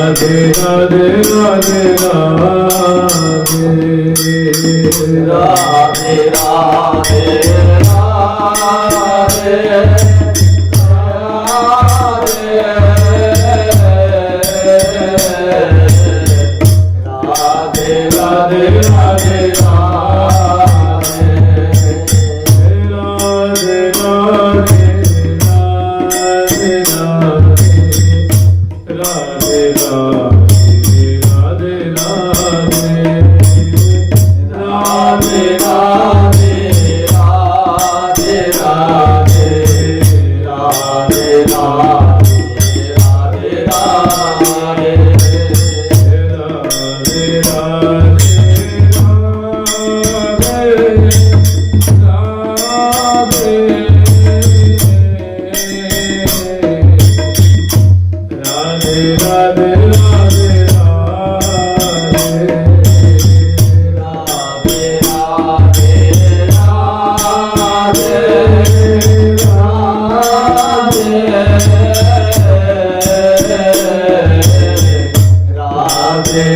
राधे राधे राधे राधे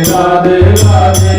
राधे राधे राधे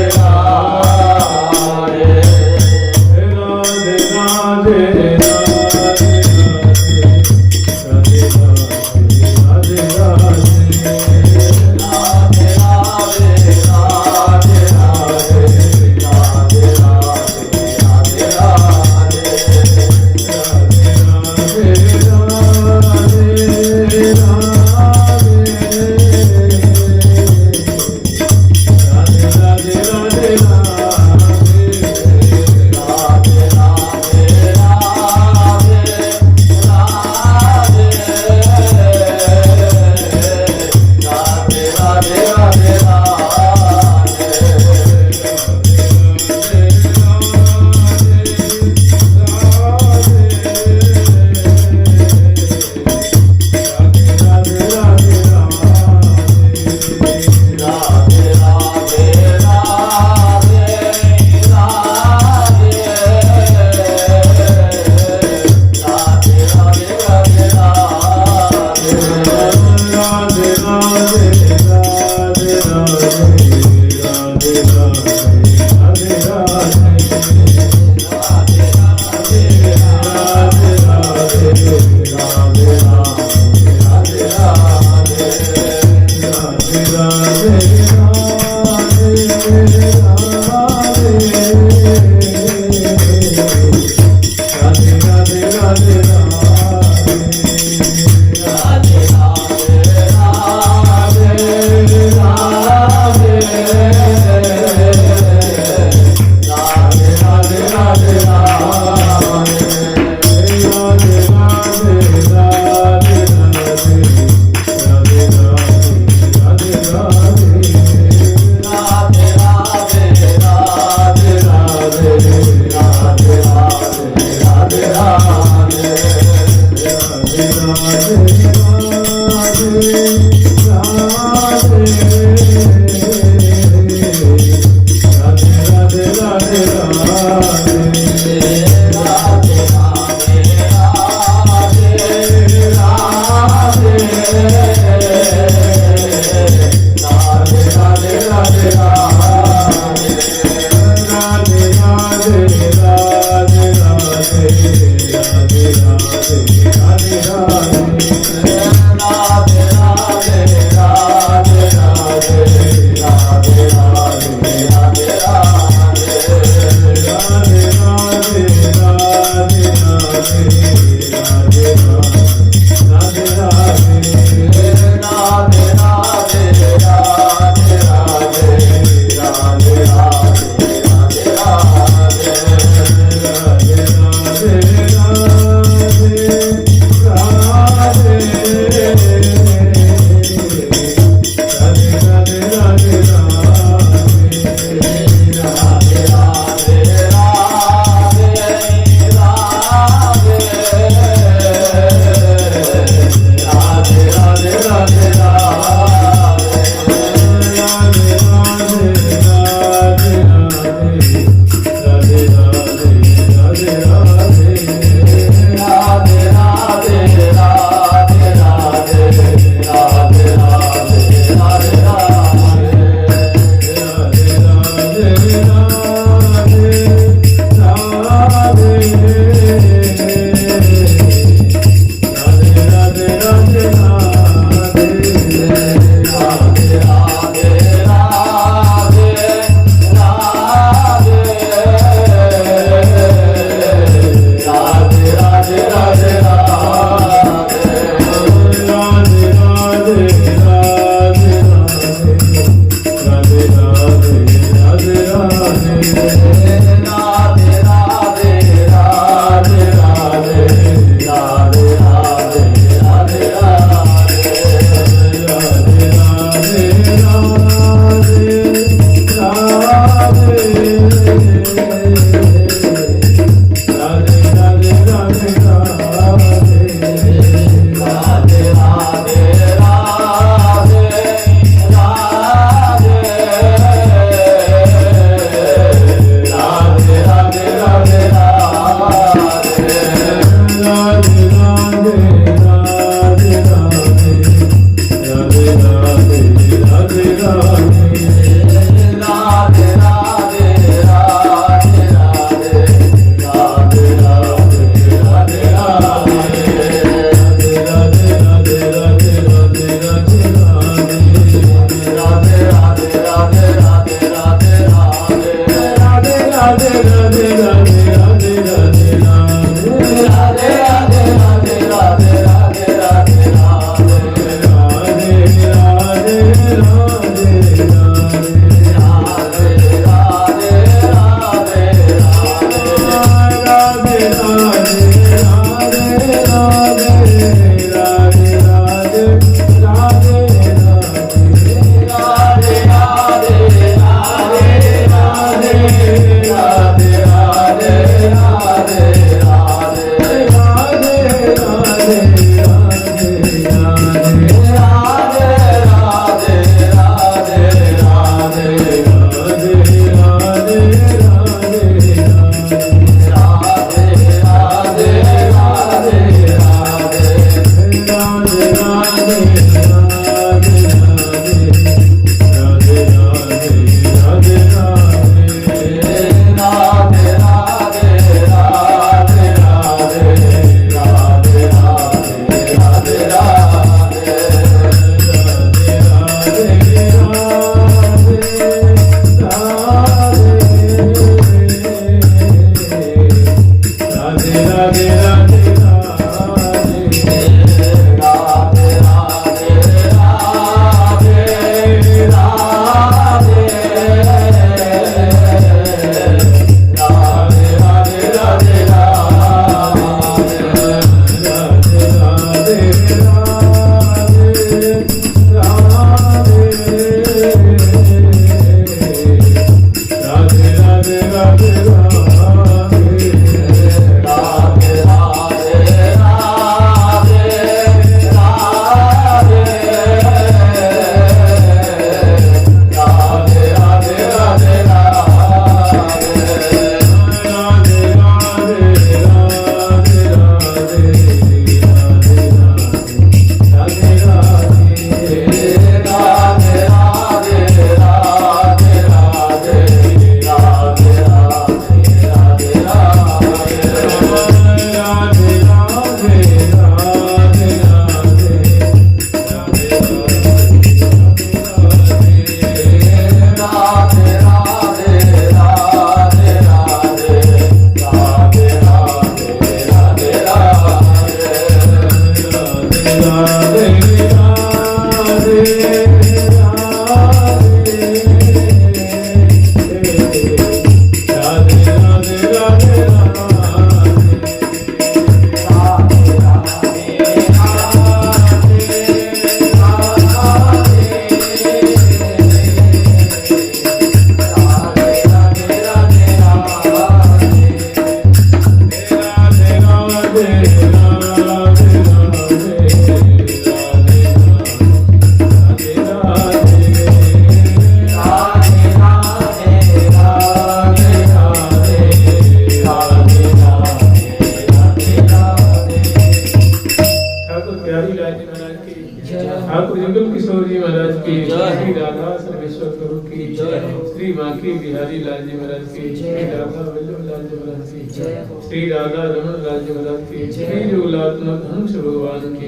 श्री राधा रमन लाल जी महाराज की, श्री जोगलात्मक हंस भगवान की,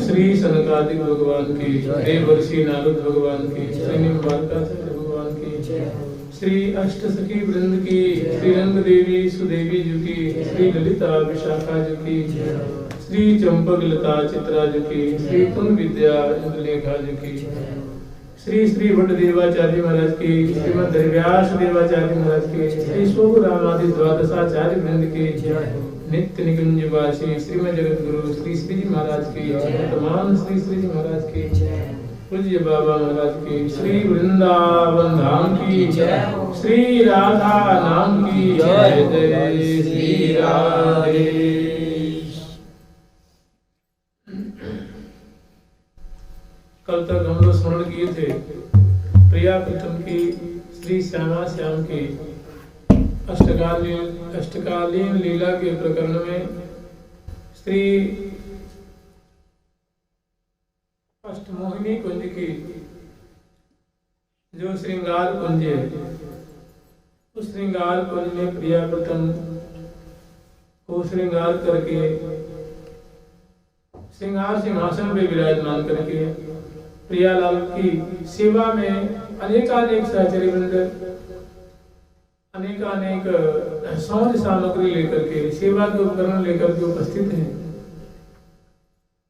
श्री सनकादिक भगवान की, देवर्षि नारद भगवान की, श्री निम्बारकाचार्य भगवान की, श्री अष्ट सखी वृंद की, श्री रंग देवी सुदेवी जी की, श्री ललिता विशाखा जी की, श्री चंपक लता चित्रा जी की, श्री कुंद विद्या इंद्रलेखा जी की, श्री श्री भट्ट देवाचार्य महाराज की, श्रीमद व्यास देवाचार्य महाराज की, श्री शोभ रामादि द्वादशाचार्य वृंद की, नित्य निकुंज वासी श्रीमद जगत गुरु श्री श्री जी महाराज की, वर्तमान श्री श्री जी महाराज की, पूज्य बाबा महाराज की, श्री वृंदावन धाम की, श्री राधा नाम की जय, जय श्री राधे। कल तक हम लोग स्मरण किए थे प्रिया प्रीतम की, श्री श्यामा श्याम की अष्टकालीन लीला के प्रकरण में श्री अष्टमोहिनी कुंज की जो श्रृंगार कुंज है, उस श्रृंगार कुंज में प्रिया प्रीतम को श्रृंगार करके श्रृंगार सिंहासन पे विराजमान करके प्रियालाल की सेवा में अनेकानेक सहचरी वृंद अनेकानेक सौंध सामग्री लेकर के, सेवा के उपकरण लेकर के उपस्थित हैं।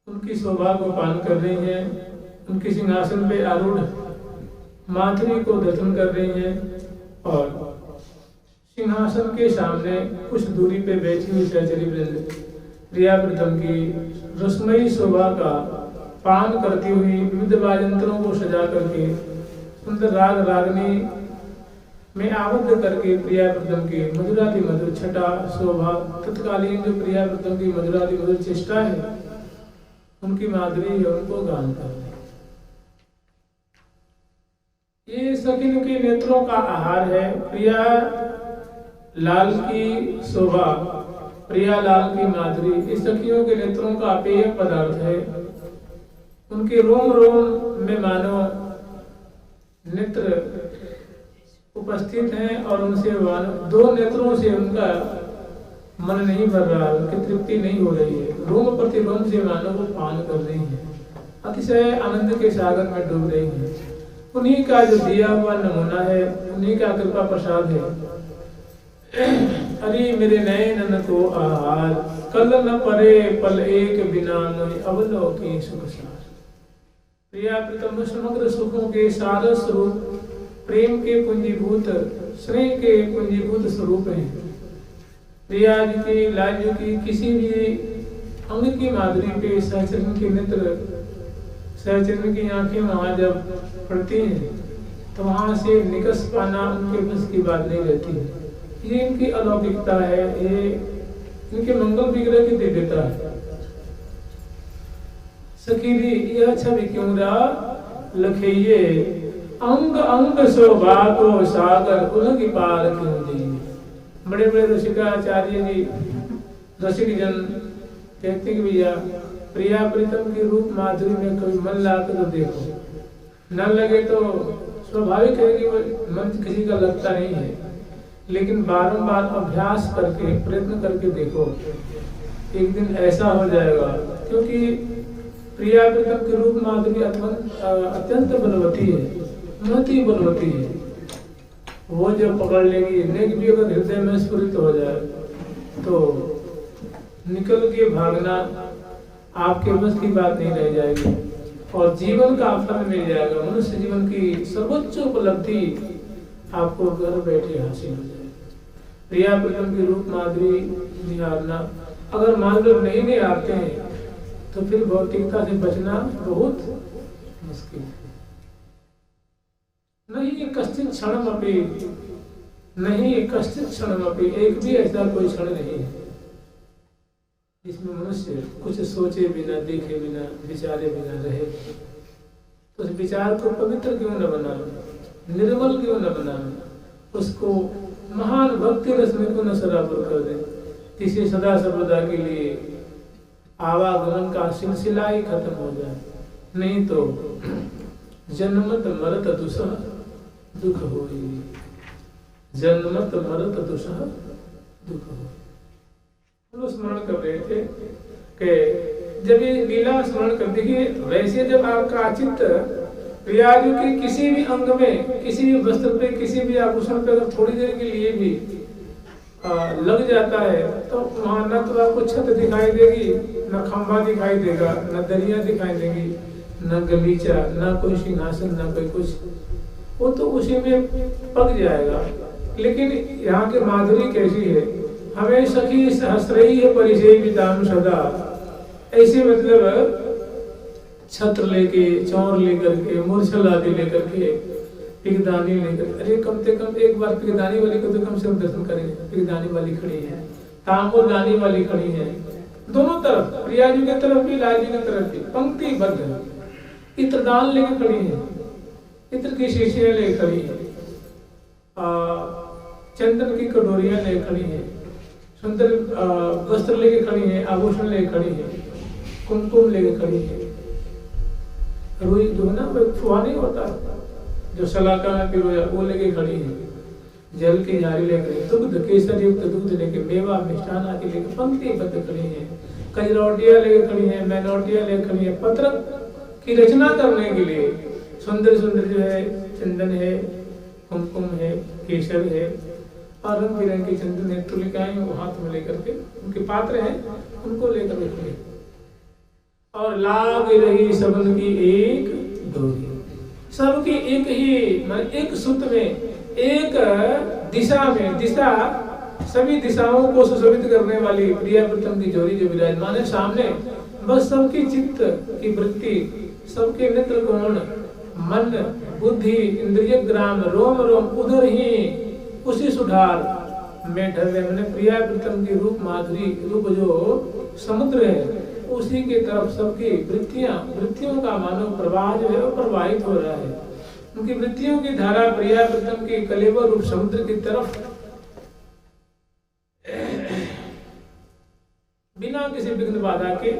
उनकी शोभा को पान कर रही हैं, उनके सिंहासन पे आरूढ़ माधुरी को दर्शन कर रही हैं और सिंहासन के सामने कुछ दूरी पे बैठी हुई सहचरी वृंद प्रिया प्रीतम की रसमयी शोभा का पान करती हुई विविध वाद्यंत्रों को सजा करके सुंदर राग रागनी में आबद्ध करके प्रिया प्रीतम की मधुराति मधुर छटा शोभा, तत्कालीन जो प्रिया प्रीतम की मधुराति मधुर चेष्टा है, उनकी माधुरी है, उनको गान करते। ये सखिन के नेत्रों का आहार है। प्रिया लाल की शोभा, प्रिया लाल की माधुरी इस सखियों के नेत्रों का अपेय पदार्थ है। उनके रोम रोम में मानो नेत्र उपस्थित हैं और उनसे दो नेत्रों से उनका मन नहीं भर रहा, उनकी तृप्ति नहीं हो रही है। रोम प्रति रोम से मानो वो पान कर रही है, अतिशय आनंद के सागर में डूब रही है। उन्हीं का जो दिया हुआ नमूना है, उन्हीं का कृपा प्रसाद है। अरे मेरे नयन को आहार, कल न परे पल एक बिना मोहि अवलोके सुख सार। प्रिया प्रीतम समग्र सुखों के सार स्वरूप, प्रेम के पुंजीभूत, स्नेह के पुंजीभूत स्वरूप हैं। प्रिया जी की, लाल जी की किसी भी अंग की माधुरी पे सहचरण के नेत्र, सहचरण की आंखें वहां जब पड़ती हैं तो वहां से निकस पाना उनके बस की बात नहीं रहती है। ये इनकी अलौकिकता है, ये इनके मंगल विग्रह की दिव्यता है। सखीरी यह छवि क्यों रहा लखइये, अंग अंग शोभा को सागर उलंघ पार क्यों दी। बड़े बड़े रसिकाचार्य जी, रसिक जन कहते कि भैया प्रिया प्रीतम की रूप माधुरी में कभी मन लाकर तो देखो, न लगे तो स्वाभाविक है कि मन किसी का लगता नहीं है, लेकिन बारंबार अभ्यास करके प्रयत्न करके देखो, एक दिन ऐसा हो जाएगा। क्योंकि प्रिया प्रीतम की रूप माधुरी अत्यंत बलवती है, अति बलवती है। वो जब पकड़ लेगी, नेक भी अगर हृदय में स्फुरित हो जाए तो निकल के भागना आपके बस की बात नहीं रह जाएगी और जीवन का फल मिल जाएगा। मनुष्य जीवन की सर्वोच्च उपलब्धि आपको घर बैठे हासिल हो जाएगी। प्रिया प्रीतम की रूप माधुरी निहारना अगर मानव नहीं आते हैं तो फिर भौतिकता से बचना बहुत मुश्किल है। नहीं कश्चित क्षण अपी, नहीं कश्चित क्षण अपी, एक भी ऐसा कोई क्षण नहीं है जिसमें मनुष्य कुछ सोचे बिना, देखे बिना, विचारे बिना रहे। तो उस विचार को पवित्र क्यों न बनाना, निर्मल क्यों न बनाना, उसको महान भक्ति रस में क्यों न सराबर कर दे, जिसे सदा सर्वदा के लिए आवागमन का सिलसिला ही खत्म हो जाए। नहीं तो जन्मत मरत दुसह दुख होई, जन्मत मरत दुसह दुख होई। वो स्मरण कर रहे थे कि जब ये लीला स्मरण कर, देखिए वैसे जब आपका चित्त प्रियाजू के किसी भी अंग में, किसी भी वस्त्र पे, किसी भी आभूषण पे अगर थोड़ी देर के लिए भी लग जाता है तो वहाँ न तो आपको छत दिखाई देगी, न खंभा दिखाई देगा, न दरिया दिखाई देगी, न गलीचा, न कोई सिंहासन, न कोई कुछ, वो तो उसी में पक जाएगा। लेकिन यहाँ की माधुरी कैसी है, हमें सखी सहस्त्रही है परिचय विदाम सदा, ऐसे मतलब छत्र लेके, चौर लेकर के, मूर्छल आदि लेकर के, पिगदानी लेकर, अरे कम से कम एक बार पिगदानी वाली को तो कम से कम दर्शन करेंगे। पिगदानी वाली खड़ी है, तांबूलदानी वाली खड़ी है, दोनों तरफ, प्रिया जी की तरफ भी, लाल जी की तरफ भी, पंक्तिबद्ध इत्रदान लेके खड़ी है, इत्र की शीशियां लेके खड़ी है, चंदन की कटोरियां लेके खड़ी है, सुंदर वस्त्र लेके खड़ी है, आभूषण लेके खड़ी है, कुमकुम लेके खड़ी है। रुई जो है ना, वो फुआ नहीं होता जो सलाका में पिरोया, वो लेके खड़ी है, जल की झारी लेकर, दुग्ध केसर युक्त दूध लेके, मेवा मिष्ठान आदि लेके पंक्तिबद्ध खड़ी है, कजरौटियां लेके खड़ी है, मैनौटियां लेके खड़ी है, पत्र की रचना करने के लिए सुंदर सुंदर जो है चंदन है, कुमकुम है, केसर है और रंग बिरंगे चंदन है, तुलिकाएं वो हाथ में लेकर के, उनके पात्र हैं, उनको लेकर के खड़ी और लाग रही सबन की एक डोरी, सबकी एक ही, मतलब एक सूत्र में, एक दिशा में, दिशा सभी दिशाओं को सुशोभित करने वाली प्रिया प्रीतम की जोड़ी जो विराजमान है सामने, बस सबकी चित्त की वृत्ति, सबके नेत्र कोण, मन, बुद्धि, इंद्रिय ग्राम, रोम रोम उधर ही उसी सुधार में ढले। मैंने प्रिया प्रीतम की रूप माधुरी, रूप जो समुद्र है उसी की तरफ सबकी वृत्तियों का मानव प्रवाह जो है वो प्रवाहित हो रहा है। उनकी वृत्तियों की धारा प्रिया प्रीतम की कलेवर रूप समुद्र की तरफ बिना किसी विघ्न बाधा के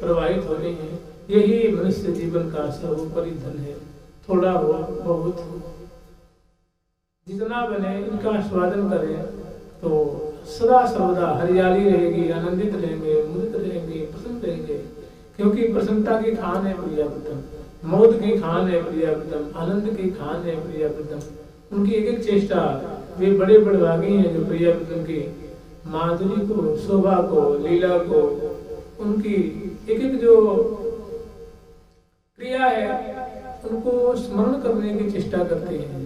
प्रवाहित हो रही है। यही मनुष्य जीवन का सर्वोपरि धन है। थोड़ा हो बहुत हो, जितना बने इनका आस्वादन करें तो सदा सर्वदा हरियाली रहेगी, आनंदित रहेंगे, मुदित रहेंगे, प्रसन्न रहेंगे। क्योंकि प्रसन्नता की खान है प्रिया प्रीतम, मौत की खान है प्रिया प्रीतम, आनंद की खान है प्रिया प्रीतम। उनकी एक एक चेष्टा, वे बड़े बड़े भागी हैं जो प्रिया प्रीतम की माधुरी को, शोभा को, लीला को, उनकी एक एक जो क्रिया है उनको स्मरण करने की चेष्टा करते हैं।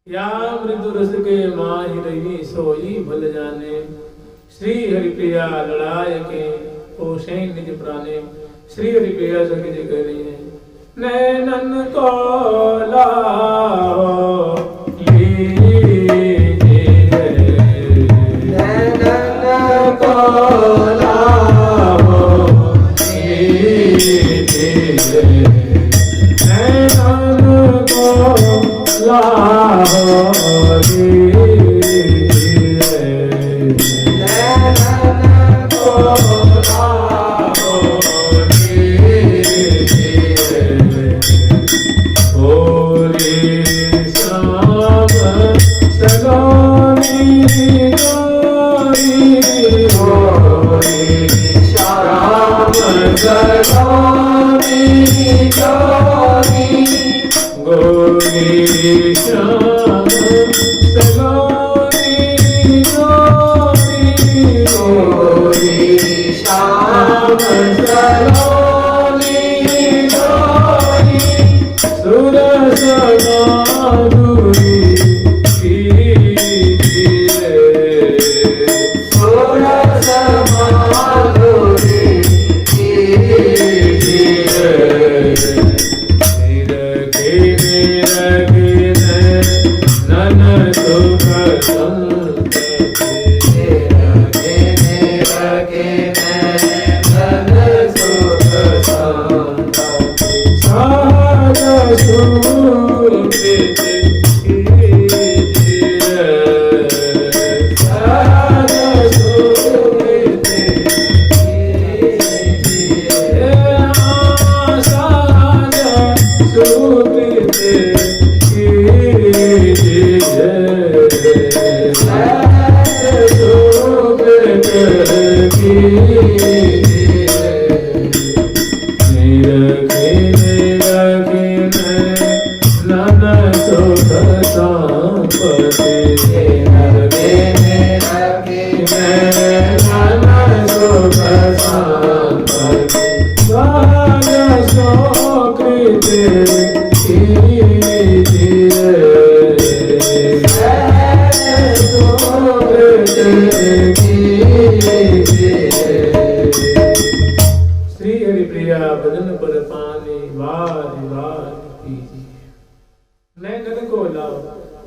या मृदु रस के माहि रही सोई भल जाने, श्री हरि प्रिया लड़ाय के पोषे निज प्राणे। श्री हरि प्रिया सखी जी कह रही है, नैनन को लाओ लीजिए, नैनन को लाओ लीजिए, नैनन को लाओ Sham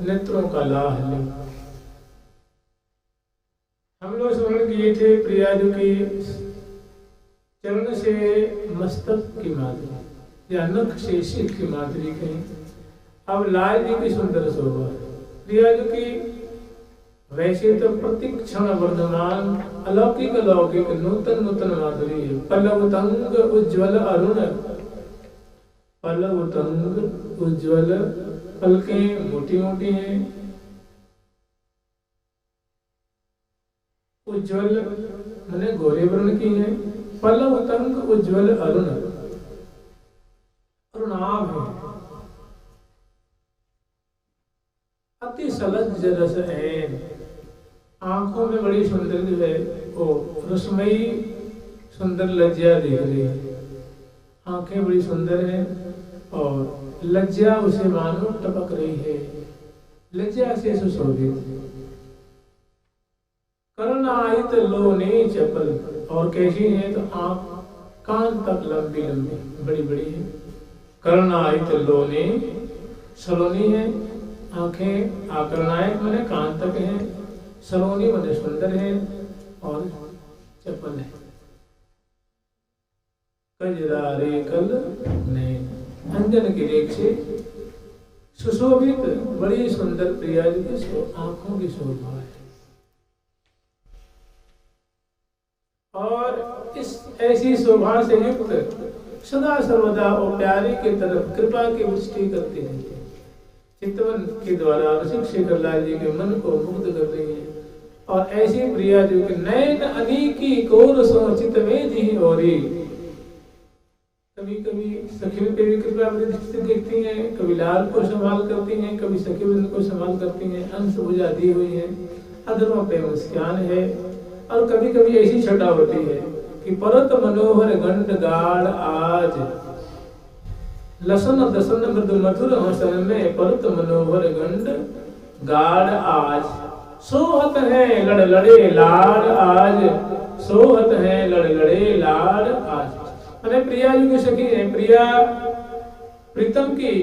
नेत्रों का लाह ले। हम लोग स्मरण किए थे प्रियाजू की चरण से मस्तक की माधुरी या नख से शिख की माधुरी कहीं। अब लाल जी की सुंदर शोभा प्रियाजू की वैसे तो प्रतिक क्षण वर्धमान अलौकिक अलौकिक नूतन नूतन माधुरी है। पल्लव तंग उज्ज्वल अरुण, पल्लव तंग उज्ज्वल, पलकें मोटी मोटी हैं, उज्ज्वल मैंने गोरे वर्ण की है। पल्लव तंग उज्ज्वल अरुण, अरुणाभ है। अति सलज रस ऐन, आंखों में बड़ी सुंदर जो है वो रसमयी सुंदर लज्जा दिख रही है। आंखें बड़ी सुंदर हैं और लज्जा उसे मानो टपक रही है, लज्जा से सुशोभित। कर्णायित लोने चपल, और कैसी है तो आंख कान तक लंबी लंबी बड़ी बड़ी है। कर्णायित लोने, सलोनी है आंखें, आकर्णायक मैंने कान तक है, सलोनी मैंने सुंदर है और चपल है। कजरारे कल ने अंजन की रेख से सुशोभित बड़ी सुंदर प्रिया जी की आंखों की शोभा है। और इस ऐसी शोभा से युक्त सदा सर्वदा वो प्यारी के तरफ कृपा की वृष्टि करती रहती है। चितवन के द्वारा रसिक शेखर लाल जी के मन को मुग्ध कर रही है। और ऐसी प्रिया जो कि नैन अनीकी कोर सो चित में जी होरी, कभी कभी सखी पे भी कृपा दृष्टि देखती हैं, कभी लाल को संभाल करती हैं, कभी सखी वृंद को संभाल करती हैं, अंश बुझा दी हुई है, अधरों पे मुस्कान है। और कभी कभी ऐसी छटा होती है कि परत मनोहर गंड गाढ़ आज, लसन दसन मृदु मधुर हसन में परत मनोहर गंड गाढ़ आज, सोहत है लड़ लड़े लाड़ आज, सोहत है लड़ लड़े लाड़ आज। मैंने प्रिया जी की सखी है, प्रिया प्रीतम की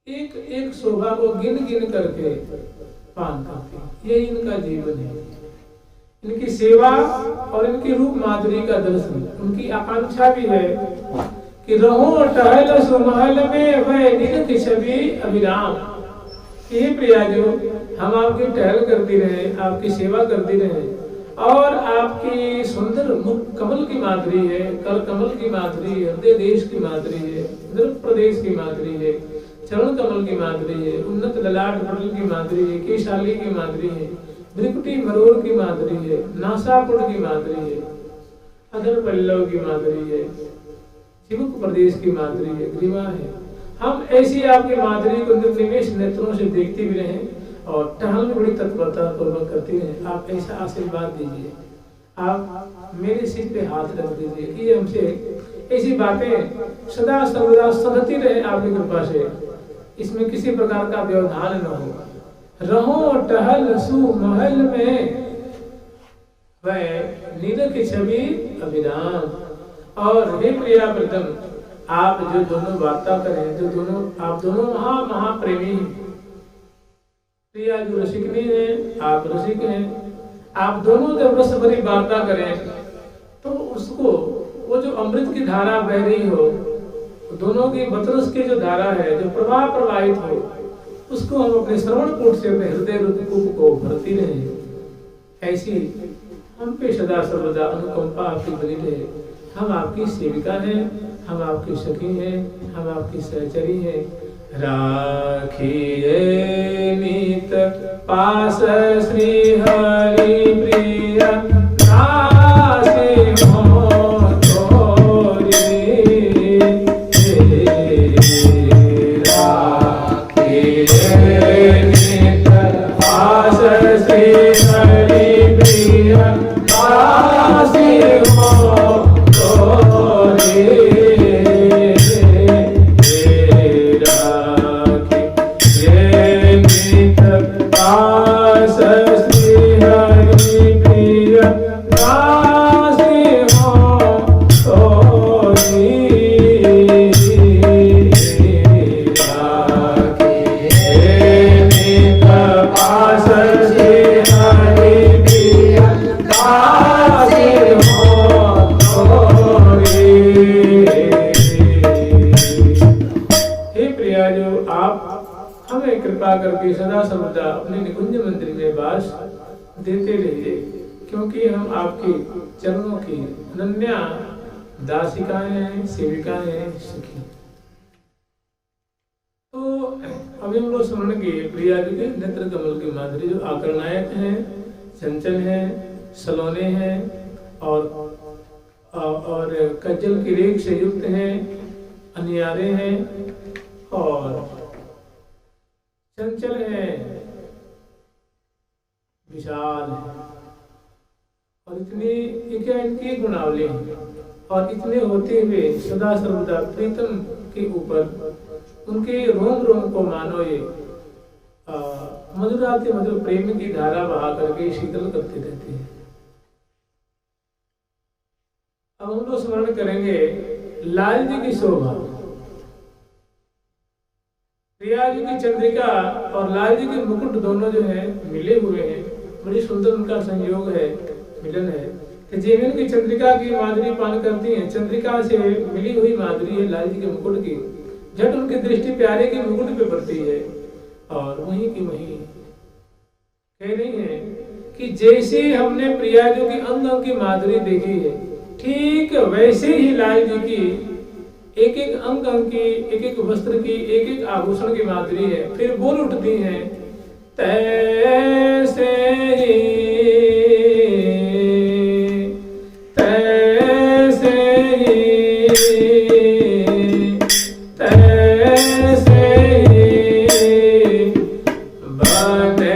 एक एक शोभा को गिन गिन करके पान करती, ये इनका जीवन है। इनकी सेवा और इनकी रूप माधुरी का दर्शन, उनकी आकांक्षा भी है कि रहो टहल सुमहल में वह दिन की छवि अभिराम। ये प्रिया जो हम आपकी टहल करती रहे, आपकी सेवा करती रहे और आपकी सुंदर मुख कमल की माधुरी है, कर कमल की माधुरी है, हृदय देश की माधुरी है, दृढ़ प्रदेश की माधुरी है, चरण कमल की माधुरी है, उन्नत ललाट पटल की माधुरी है, केशाली की माधुरी है, भ्रिकुटी मरोड़ की माधुरी है, नासापुट की माधुरी है, अधर पल्लव की माधुरी है, चिमुक प्रदेश की माधुरी है, ग्रीवा है। हम ऐसी आपकी माधुरी को निर्निमेष नेत्रों से देखते भी रहे और टहल में बड़ी तत्परता पूर्वक करती रहे। आप ऐसा आशीर्वाद दीजिए। आप मेरे सिर पे हाथ रख दीजिए कि हमसे ऐसी बातें सदा सर्वदा सधती रहे आपकी कृपा से, इसमें किसी प्रकार का व्यवधान न हो। रहो टहल सु महल में वह नील की छवि अभिराम। और हे प्रिया प्रथम, आप जो दोनों वार्ता करें, जो दोनों आप दोनों महाप्रेमी हैं। प्रिया जो रसिकनी है, आप रसिक हैं, आप दोनों जब रस भरी वार्ता करें तो उसको वो जो अमृत की धारा बह रही हो, दोनों की बतरस की जो धारा है, जो प्रवाह प्रवाहित हो, उसको हम अपने श्रवण कूट से अपने हृदय रूप को भरती रहे। ऐसी हम पे सदा सर्वदा अनुकंपा आपकी बनी रहे। हम आपकी सेविका हैं, हम आपकी सखी हैं, हम आपकी सहचरी हैं। राखिए नीत पास श्री हरि प्रिया दासी हो तोरी। राखिए नीत पास श्री हरि प्रिया दासी हो तोरी। करके सदा सर्वदा अपने निकुंज मंदिर में वास देते रहिए, क्योंकि हम आपके चरणों की अनन्या दासिकाएं हैं, सेविकाएं हैं, सखी। तो अभी हम लोग स्मरण किए प्रिया जी के नेत्र कमल की माधुरी, जो आकर्णायक हैं, चंचल हैं, सलोने हैं और कज्जल की रेख से युक्त हैं, अनियारे हैं और चंचल है, विशाल है। और इतनी क्या इनकी गुणावली है। और इतने होते हुए सदा सर्वदा प्रीतम के ऊपर उनके रोम रोम को मानो ये मधुराते मधुर प्रेम की धारा बहा करके शीतल करते रहते हैं। अब हम लोग स्मरण करेंगे लाल जी की शोभा। प्रिया जी की चंद्रिका और लाल जी के मुकुट दोनों जो है मिले हुए हैं, बड़ी सुंदर उनका संयोग है, मिलन है। कि जेवन की चंद्रिका की माधुरी पान करती हैं, चंद्रिका से मिली हुई माधुरी है लाल जी के मुकुट की, झट उनकी दृष्टि प्यारे के मुकुट पे पड़ती है और वहीं की वहीं कह रही है कि जैसे हमने प्रिया जी की अंग अंग की माधुरी देखी है, ठीक वैसे ही लाल जी की एक एक अंग अंग की, एक एक वस्त्र की, एक एक आभूषण की माधुरी है। फिर बोल उठती हैं तैसे ही तैसे ही तैसे ही बने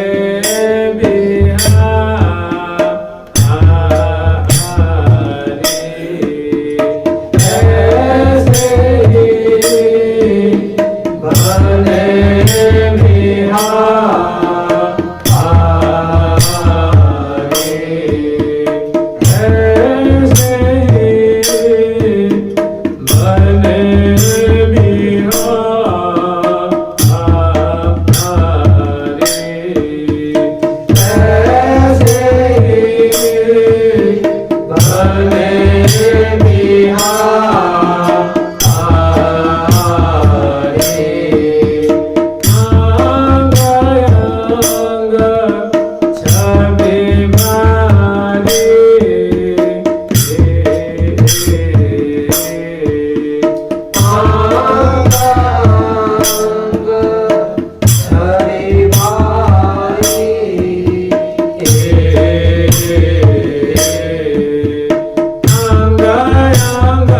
Anga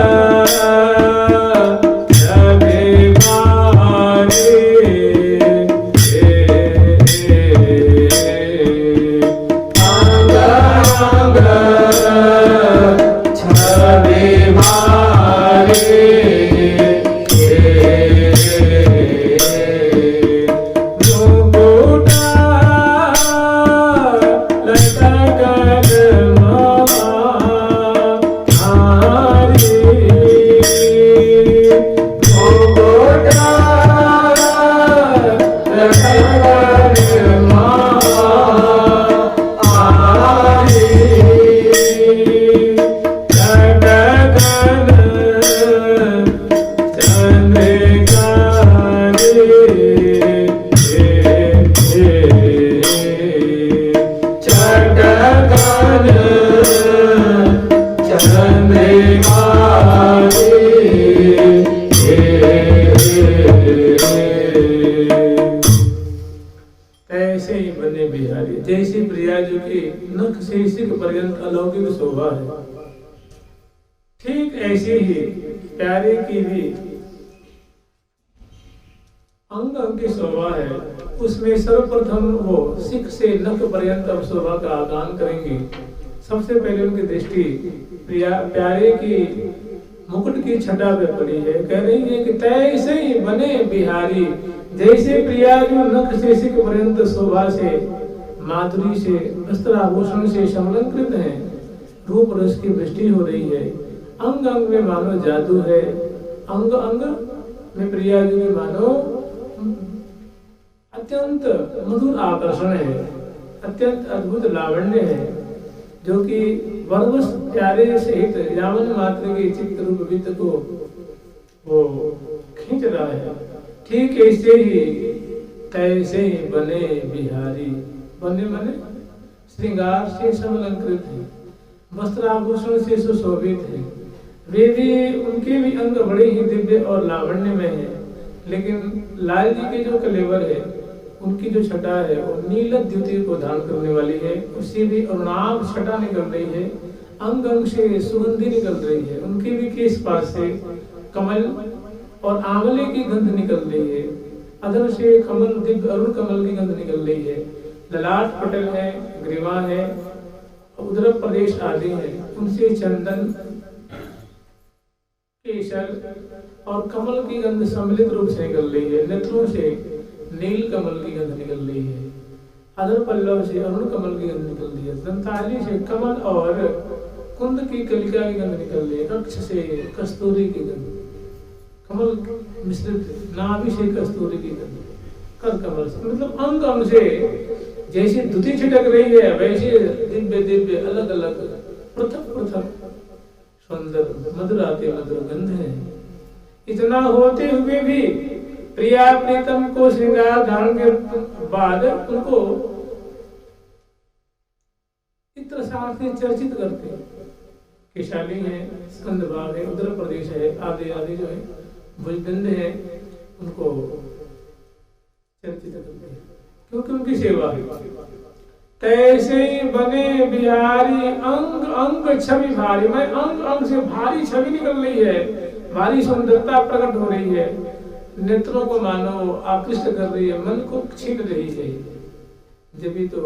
कैसे ही बने बिहारी, जैसी प्रिया जी की नख से सिर पर्यंत अलौकिक शोभा है, ठीक ऐसी ही प्यारे की भी अंग अंग की शोभा है। उसमें सर्वप्रथम वो सिख से नख पर्यंत अब शोभा का आगान करेंगे। सबसे पहले उनकी दृष्टि प्यारे की मुकुट की छटा पे पड़ी है। कह रही है कि तैसे ही बने बिहारी, जैसे प्रिया जो नख से सिख पर्यंत शोभा से, माधुरी से, वस्त्राभूषण से समलंकृत है, रूप रस की वृष्टि हो रही है। अंग अंग में मानो जादू है, अंग अंग में प्रिया जी में मानो अत्यंत मधुर आकर्षण है, अत्यंत अद्भुत लावण्य है, जो कि वर्वश प्यारे सहित यावन मात्र के चित्त रूप वित्त को वो खींच रहा है। ठीक ऐसे ही तैसे ही बने बिहारी, बने माने श्रृंगार से समलंकृत है, वस्त्राभूषण से सुशोभित है। वे भी, उनके भी अंग बड़े ही दिव्य और लावण्य में है। लेकिन लाल जी के जो कलेवर है, उनकी जो छटा है वो नील द्युति को धारण करने वाली है। उससे भी अरुणाभ छटा निकल रही है, अंग अंग से सुगंधी निकल रही है। उनके भी केश पास से कमल और आंवले की गंध निकल रही है, अधर से कमल दिव्य अरुण कमल की गंध निकल रही है। ललाट पटल है, ग्रीवा है, उदर प्रदेश आदि है, उनसे चंदन, केशर और कमल की गंध सम्मिलित रूप से निकल रही है। नेत्रों से नील कमल की गंध निकल रही है, अधर पल्लव से अरुण कमल की गंध निकल रही है, दंताली से कमल और कुंद की कलिका की गंध निकल रही है, अक्ष से कस्तूरी की गंध, कमल मिश्रित नाभि से कस्तूरी की गंध, कर कमल से, मतलब अंग अंग से जैसे द्युति छिटक रही है, वैसे दिव्य दिव्य अलग अलग पृथक पृथक सुंदर मधुराते मधुर गंध है। इतना होते हुए भी प्रिया प्रीतम को श्रृंगार धारण के बाद उनको इत्र साथ से चर्चित करते हैं। केशाली है, स्कंद भाग है, उदर प्रदेश है, आदि आदि जो है भुजबिंद है, उनको चर्चित करते हैं क्योंकि उनकी सेवा है। तैसे बने बिहारी, अंग अंग छवि भारी, मैं अंग अंग से भारी छवि निकल रही है, भारी सुंदरता प्रकट हो रही है, नेत्रों को मानो आकृष्ट कर रही है, मन को छीन रही है। जब भी तो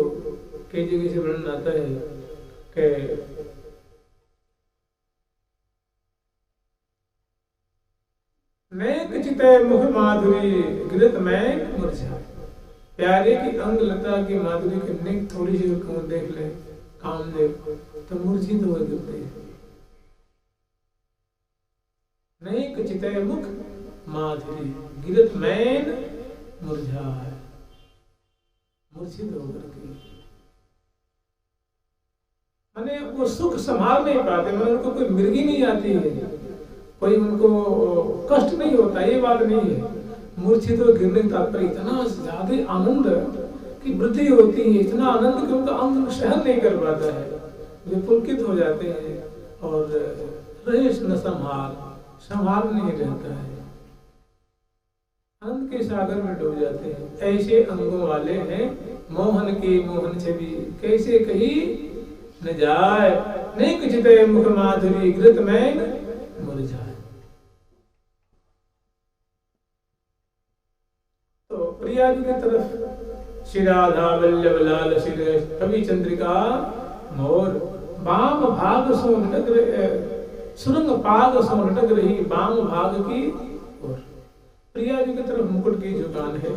कई जगह से वर्णन आता है कि मैं चिते मुख माधुरी गिरत मैं मुरझा, प्यारे की अंग लता की माधुरी के निक थोड़ी सी कौन देख ले, काम देख तो मूर्छित हो जाते हैं। नहीं चिते मुख माधुरी गिरत मैन मुरझा, मूर्छित होकर के माने वो सुख संभाल नहीं पाते, माने उनको कोई मिर्गी नहीं आती है, कोई उनको कष्ट नहीं होता, ये बात नहीं है। मूर्छित हो गिरने का तात्पर्य इतना ज्यादा आनंद की वृद्धि होती है, इतना आनंद कि उनका अंग सहन नहीं कर पाता है, वे पुलकित हो जाते हैं और रेश न संभाल नहीं रहता है, आनंद के सागर में डूब जाते हैं। ऐसे अंगों वाले हैं मोहन की मोहन छवि, कैसे कही न जाए, नहीं कुछ मुख माधुरी घृत में मुरझाए। तो प्रिया जी की तरफ शिराधा वल्लभ लाल शिर कवि चंद्रिका मोर, बाम भाग सो लटक सुरंग पाग सो लटक रही बाम भाग की ओर। प्रिया जी की तरफ मुकुट की झुकान है,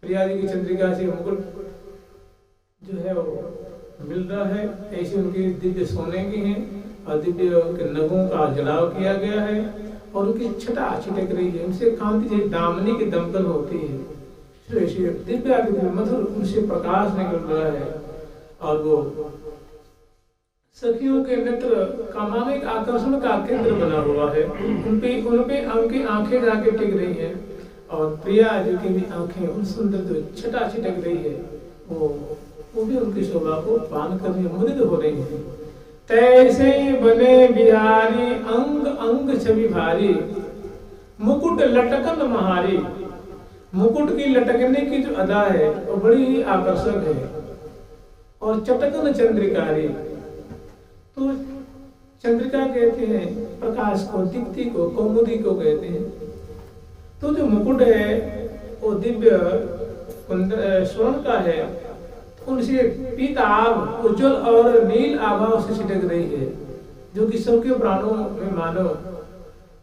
प्रिया जी की चंद्रिका से मुकुट जो है वो मिल रहा है, ऐसे उनकी दिव्य सोने की है और दिव्य उनके नगों का जलाव किया गया है और उनकी छटा छिटक रही है, उनसे कांति जैसे दामनी की दमकल होती है, ऐसे दिव्य मधुर उनसे प्रकाश निकल रहा है और वो सखियों के नेत्र कामानिक आकर्षण का केंद्र बना हुआ है। उनपे उनकी आंखें जाके टिक रही हैं और प्रिया जी की भी आंखें उन सुंदर जो छटा छिटक रही है वो भी उनकी शोभा को पान करने मुग्ध हो रही है। तैसे बने बिहारी अंग अंग छवि भारी, मुकुट लटकन महारी। मुकुट की लटकने की जो अदा है वो बड़ी ही आकर्षक है। और चटकन चंद्रिकारी, तो चंद्रिका कहते हैं प्रकाश को, दीप्ति को, कौमुदी को कहते हैं। तो जो मुकुट है वो दिव्य स्वर्ण का है, उनसे पीत आभ उज्जवल और नील आभा उसे छिटक रही है, जो कि सबके प्राणों में मानो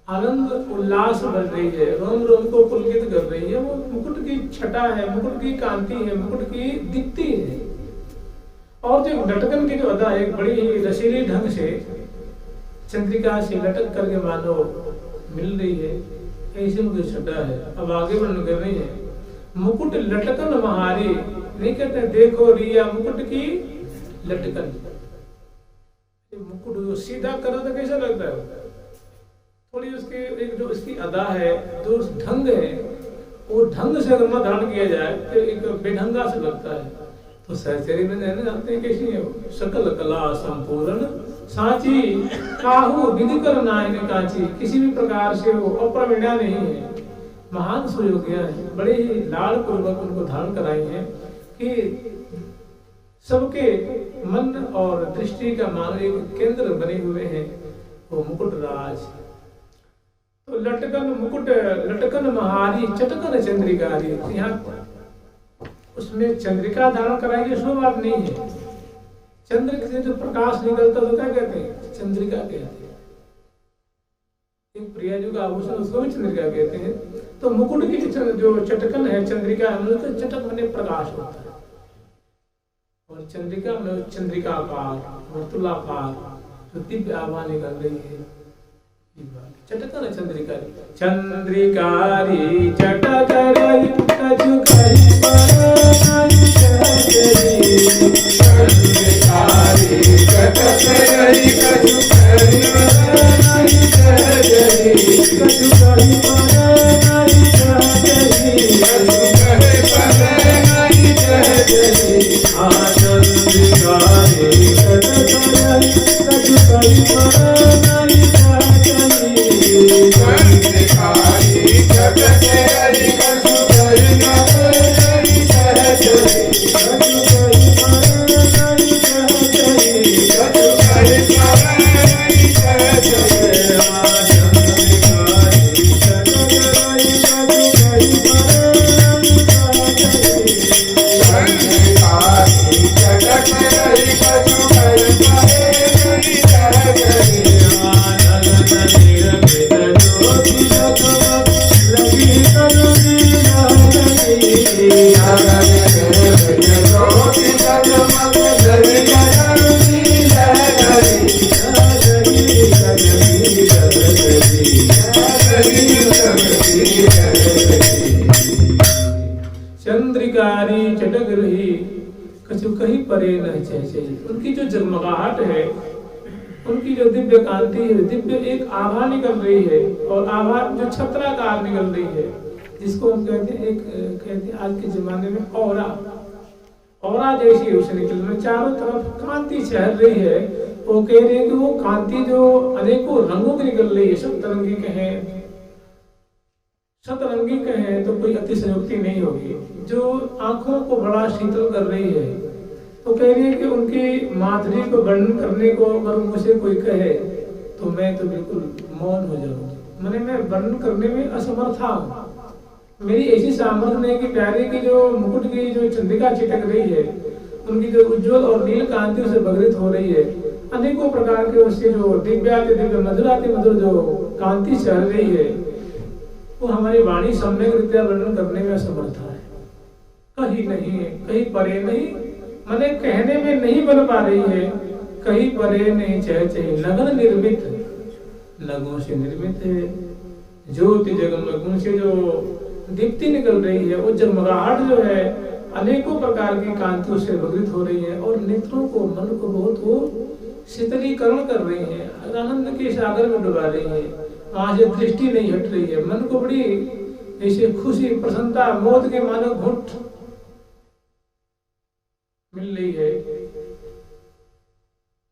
आनंद उल्लास बढ़ रही है, रोम रोम को पुलकित कर रही है। वो मुकुट की छटा है, मुकुट की कांति है, मुकुट की दीप्ति है। और जो लटकन की जो अदा है बड़ी ही रसीली ढंग से चंद्रिका से लटक करके मानो मिल रही है, ऐसे मुझे छटा है। अब आगे वर्णन कर रही है, मुकुट लटकन महारी, नहीं कहते देखो रिया मुकुट की लटकन। मुकुट सीधा करो तो कैसा लगता है, थोड़ी उसके एक जो इसकी अदा है, जो ढंग है, वो ढंग से अगर धारण किया जाए तो एक बेढंगा से लगता है। तो सहचरी में जानते हैं कैसी है, सकल कला संपूर्ण सांची, काहू विधि कर नायन कांची। किसी भी प्रकार से वो अप्रवीणा नहीं है, महान सुयोग्य है। बड़े ही लाड़ पूर्वक उनको धारण कराई है कि सबके मन और दृष्टि का मानो एक केंद्र बने हुए हैं वो मुकुट राज। तो लटकन मुकुट लटकन महारी चटकन चंद्रिकारी, यहाँ उसमें चंद्रिका धारण कराएगी शुभ बात नहीं है। चंद्र से जो प्रकाश निकलता है तो क्या कहते हैं, चंद्रिका कहते हैं। एक प्रिया जो का आभूषण उसको भी चंद्रिका कहते हैं। तो मुकुट की जो चटकन है चंद्रिका है, तो चटक माने प्रकाश होता है, और चंद्रिका में चंद्रिकाकार वर्तुलाकार जो दिव्य आभा निकल रही है, चटकन चंद्रिकारी। चंद्रिकारी चटकराई कजुकारी पराई चटकरी, चंद्रिकारी चटकराई कजुकारी पराई चटकरी, कजुकारी पराई चटकरी, कजुकारी पराई चटकरी। आ चंद्रिकारी चटकराई कजुकारी पराई चंद्रिकारी चटक रही कछु कहीं परे नहीं चाहिए। उनकी जो जगमगाहट है, उनकी जो दिव्य कांति है, दिव्य एक आभा निकल रही है, और आभा जो छत्राकार निकल रही है, जिसको हम कहते हैं कहते हैं आज के जमाने में औरा, औरा जैसी उसे निकल रही, चारों तरफ कांति छहर रही है। वो कह रहे हैं कि वो कांति जो अनेकों रंगों की निकल रही है, सतरंगी कहें सतरंगी कहें तो कोई अतिशयोक्ति नहीं होगी, जो आंखों को बड़ा शीतल कर रही है। तो कह रही है कि उनकी माधुरी को वर्णन करने को अगर मुझे कोई कहे तो मैं तो बिल्कुल मौन हो जाऊंगी, मैंने मैं वर्णन करने में असमर्था हूँ। मेरी ऐसी सामर्थ्य नहीं कि प्यारे की जो मुकुट की जो चंद्रिका छिटक रही है, उनकी जो उज्जवल और नील कांति उसे भगरित हो रही है, अनेकों प्रकार के उससे जो दिव्याति दिव्य मधुराति मधुर जो कांति चल रही है, वो हमारी वाणी सम्यक रीत्या वर्णन करने में असमर्थ है। कहीं नहीं है, कहीं परे नहीं, मैंने कहने में नहीं बन पा रही है, कहीं परे नहीं चाहिए। लगन निर्मित, लगों से निर्मित है। ज्योति जगमग, उनसे जो दीप्ति निकल रही है, वो जगमगाहट जो है अनेकों प्रकार की कांतियों से भगरित हो रही है, और नेत्रों को मन को बहुत वो शीतलीकरण कर रही है, आनंद के सागर में डुबा रही है। वहां से दृष्टि नहीं हट रही है, मन को बड़ी ऐसे खुशी प्रसन्नता मोद के मानो घुट मिल रही है।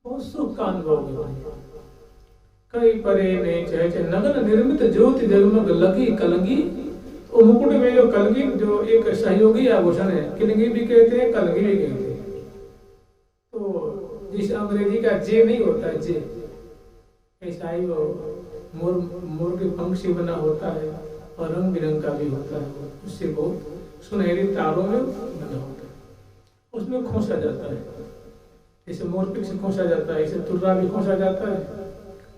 बहुत सुख का अनुभव में कई परे ने चाहे नगर निर्मित ज्योति जगमग लगी कलंगी। वो मुकुट में जो कलंगी जो एक सहयोगी आभूषण है, किलंगी भी कहते हैं, कलंगी भी कहते हैं। तो जिस अंग्रेजी का जे नहीं होता है, जे ऐसा ही वो मोर के पंख से बना होता है और रंग बिरंग का भी होता है, उससे बहुत सुनहरे तारों में बना होता है, उसमें खोसा जाता है। जैसे मोरपिंख से खोसा जाता है, ऐसे तुर्रा भी खोसा जाता है,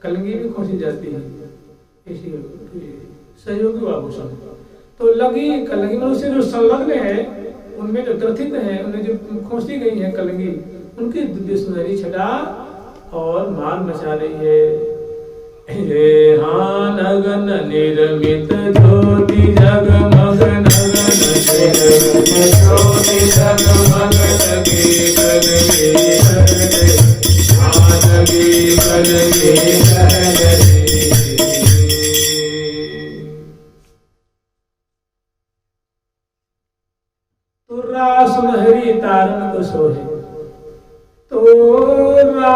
कलंगी भी खोसी जाती है, ऐसी सहयोगी आभूषण। तो लगी कलंगी में उससे जो संलग्न है, उनमें जो ग्रथित है, उनमें जो खोसी गई है कलंगी, उनकी दिव्य सुनहरी छटा और मार मचा रही है। हे हाँ नगन निर्मित ज्योति जगमग नगन ज्योति जगमग लगे कलगे लगे कलगे तुर्रा सुनहरी तारन को सोहे, तुर्रा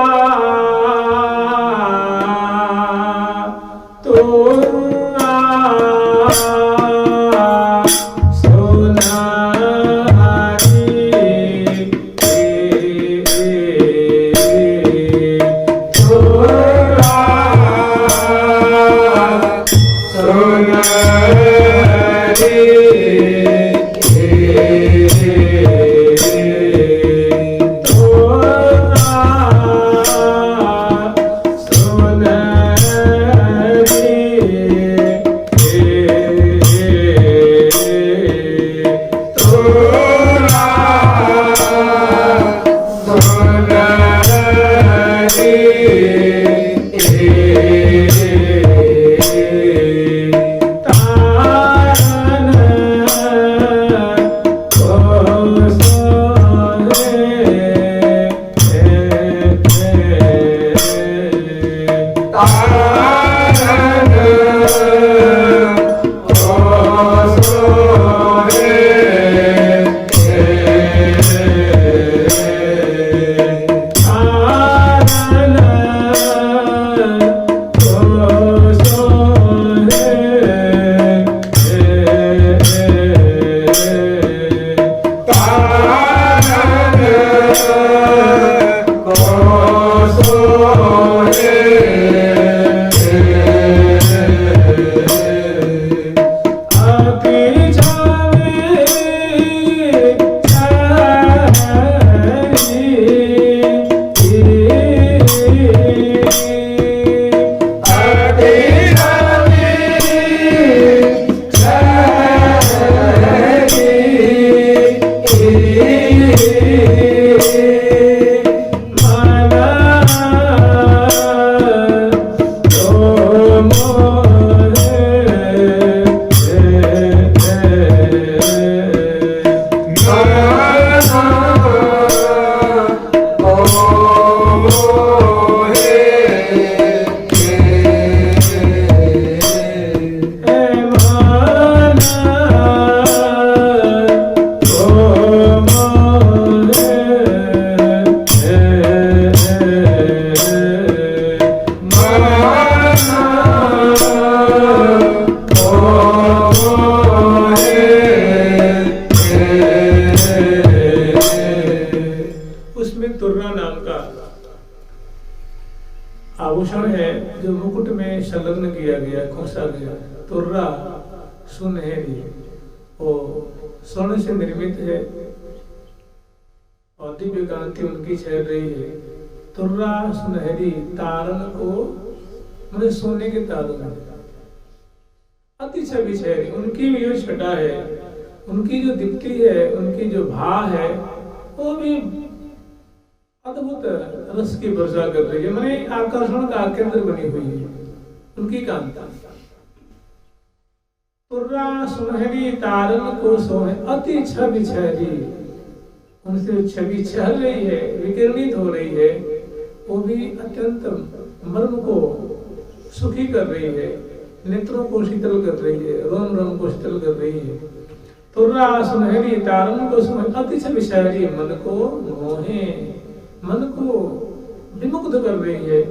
आभूषण है जो मुकुट में संलग्न किया गया, खोसा गया। तुर्रा सुनहरी, वो स्वर्ण से निर्मित है और दिव्य कांति उनकी छेड़ रही है। तुर्रा सुनहरी तारन को मतलब सोने के तारन अति छवि छेड़ी, उनकी भी जो छटा है, उनकी जो दीप्ति है, उनकी जो भा है, वो भी अद्भुत रस की वर्षा कर रही है, माने आकर्षण का केंद्र बनी हुई है उनकी कांता। तुर्रा सुनहरी तारन को सोहे अति छवि छहरी, उनसे छवि छहल रही है, विकिरणित हो रही है, वो भी अत्यंत मर्म को सुखी कर रही है, नेत्रों को शीतल कर रही है, रोम रोम को शीतल कर रही है। तुर्रा सुनहरी तारन को सोहे अति छवि छहरी, मन को मोहे, मन को विमुक्त कर रही है,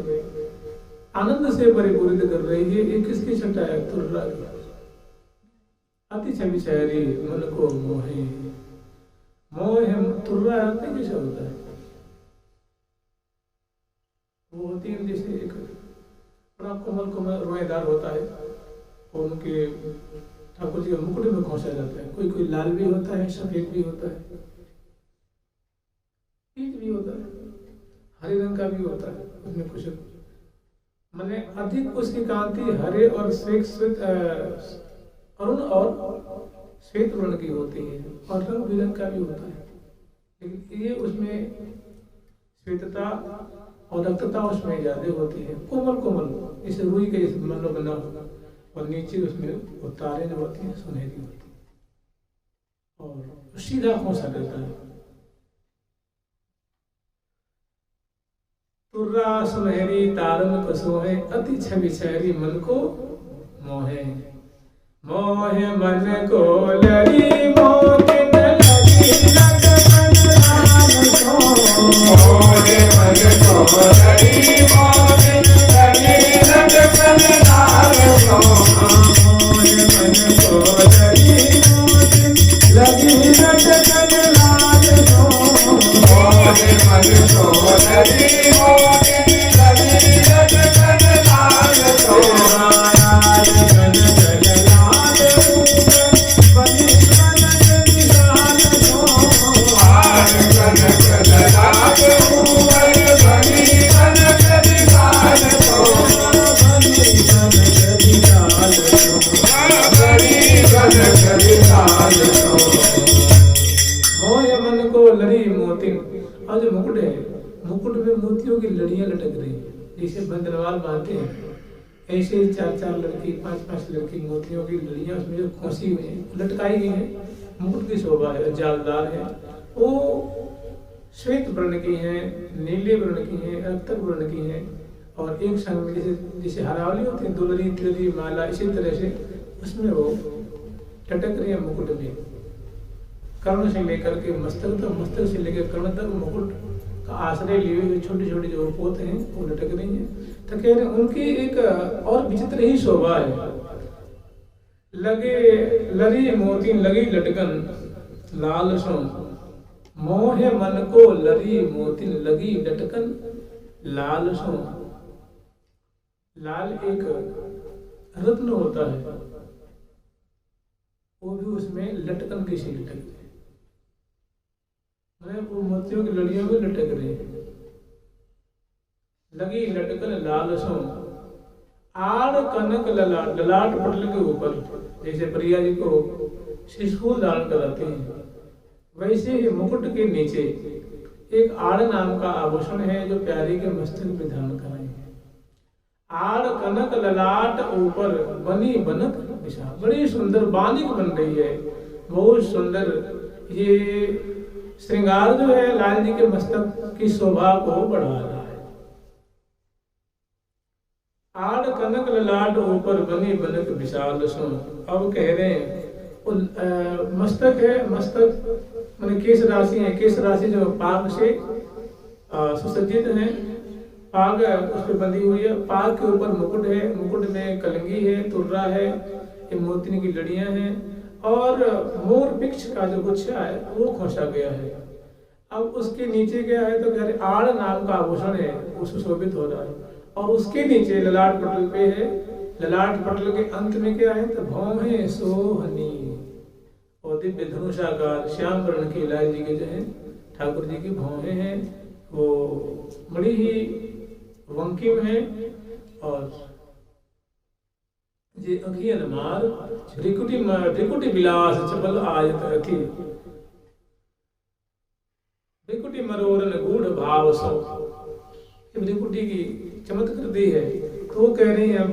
आनंद से परिपूरित कर रही है। ये किसकी छटा है? तुर्रा की। अति छवि शहरी मन को मोहे, मोह तुर्रा कैसे होता है? वो होती है जैसे एक बड़ा कोमल कोमल रोएदार होता है, और उनके ठाकुर जी के मुकुट में खोसा जाता है। कोई कोई लाल भी होता है, सफेद भी होता है, पीत भी होता है, हरे रंग का भी होता है। उसमें कुछ माने अधिक उसकी कांति हरे और श्वेत अरुण और श्वेत वर्ण की होती है, और रंग बिरंग का भी होता है। लेकिन ये उसमें श्वेतता और रक्तता उसमें ज्यादा होती है, कोमल कोमल, इसे रुई के जैसे मनो बना होगा, और नीचे उसमें वो तारे जो होती है सुनहरी होती है, और सीधा खोसा रहता है। तुर्रा सुनहरी तारन कसोहे, अति छवि शहरी मन को मोहे, मोहे मन को लड़ी मोतिन लगी लगन लाल सो, मोहे मन को लड़ी मोतिन लगी लगन लाल सो, मोहे मन को लड़ी मोतिन लगी लगन लाल सो, मोहे मन को लड़ी मुकुट में मोतियों की लड़ियां लटक रही है, जैसे बंदरवाल बांधते हैं, ऐसे 4-4 लड़की 5-5 लड़की मोतियों की लड़ियां उसमें जो खोसी हुई है, लटकाई गई है। मुकुट की शोभा है, जालदार है, वो श्वेत वर्ण की है, नीले वर्ण की है, रक्तक वर्ण की है, और एक संग में जैसे जैसे हरावली होती है, दुलरी तिलरी माला, इसी तरह से उसमें वो लटक रही है मुकुट में। कर्ण से लेकर के मस्तक तक, मस्तक से लेकर कर्ण तक मुकुट का आश्रय लिए हुए छोटी छोटी जो पोत हैं वो लटक रही हैं। तो कह रहे उनकी एक और विचित्र ही शोभा है। लगे लरी मोती लगी लटकन लाल सो, मोहे मन को लरी मोती लगी लटकन लाल सो। लाल एक रत्न होता है, वो भी उसमें लटकन कैसे लटक, वो मोतियों की लड़ियों में लटक रहे हैं। लगी लटकन लाल सो, आड़ कनक ललाट, ललाट पटल के ऊपर जैसे प्रिया जी को शिशुफूल धारण कराते हैं, वैसे ही मुकुट के नीचे एक आड़ नाम का आभूषण है जो प्यारी के मस्तक में धारण कराए हैं। आड़ कनक ललाट ऊपर बनी बनक विशाल, बड़ी सुंदर बालिक बन रही है, बहुत सुंदर। ये श्रृंगार जो है लाल जी के मस्तक की शोभा को बढ़ा रहा है। आड़ कनक ललाट ऊपर बनी बनक विशाल सो। अब कह रहे हैं मस्तक है, मस्तक माने केश राशि है, केश राशि जो पाग से सुसज्जित है, पाग उस पर बंधी हुई है, पाग के ऊपर मुकुट है, मुकुट में कलंगी है, तुर्रा है, ये मोतियों की लड़ियां हैं, और मोर वृक्ष का जो गुच्छा है वो खोसा गया है। अब उसके नीचे क्या है तो कह आड़ नाम का आभूषण है, वो सुशोभित हो रहा है, और उसके नीचे ललाट पटल पे है, ललाट पटल के अंत में क्या है तो भौम है सोहनी, और दिव्य धनुषाकार श्याम वर्ण की लाल जी के जो है ठाकुर जी की भौहें हैं, वो बड़ी ही वंकिम है, और जे अखियन मार त्रिकुटी विलास चपल आयत रखी, त्रिकुटी मरोरन गूढ़ भाव सो। त्रिकुटी की चमत्कृत दी है, तो वो कह रही है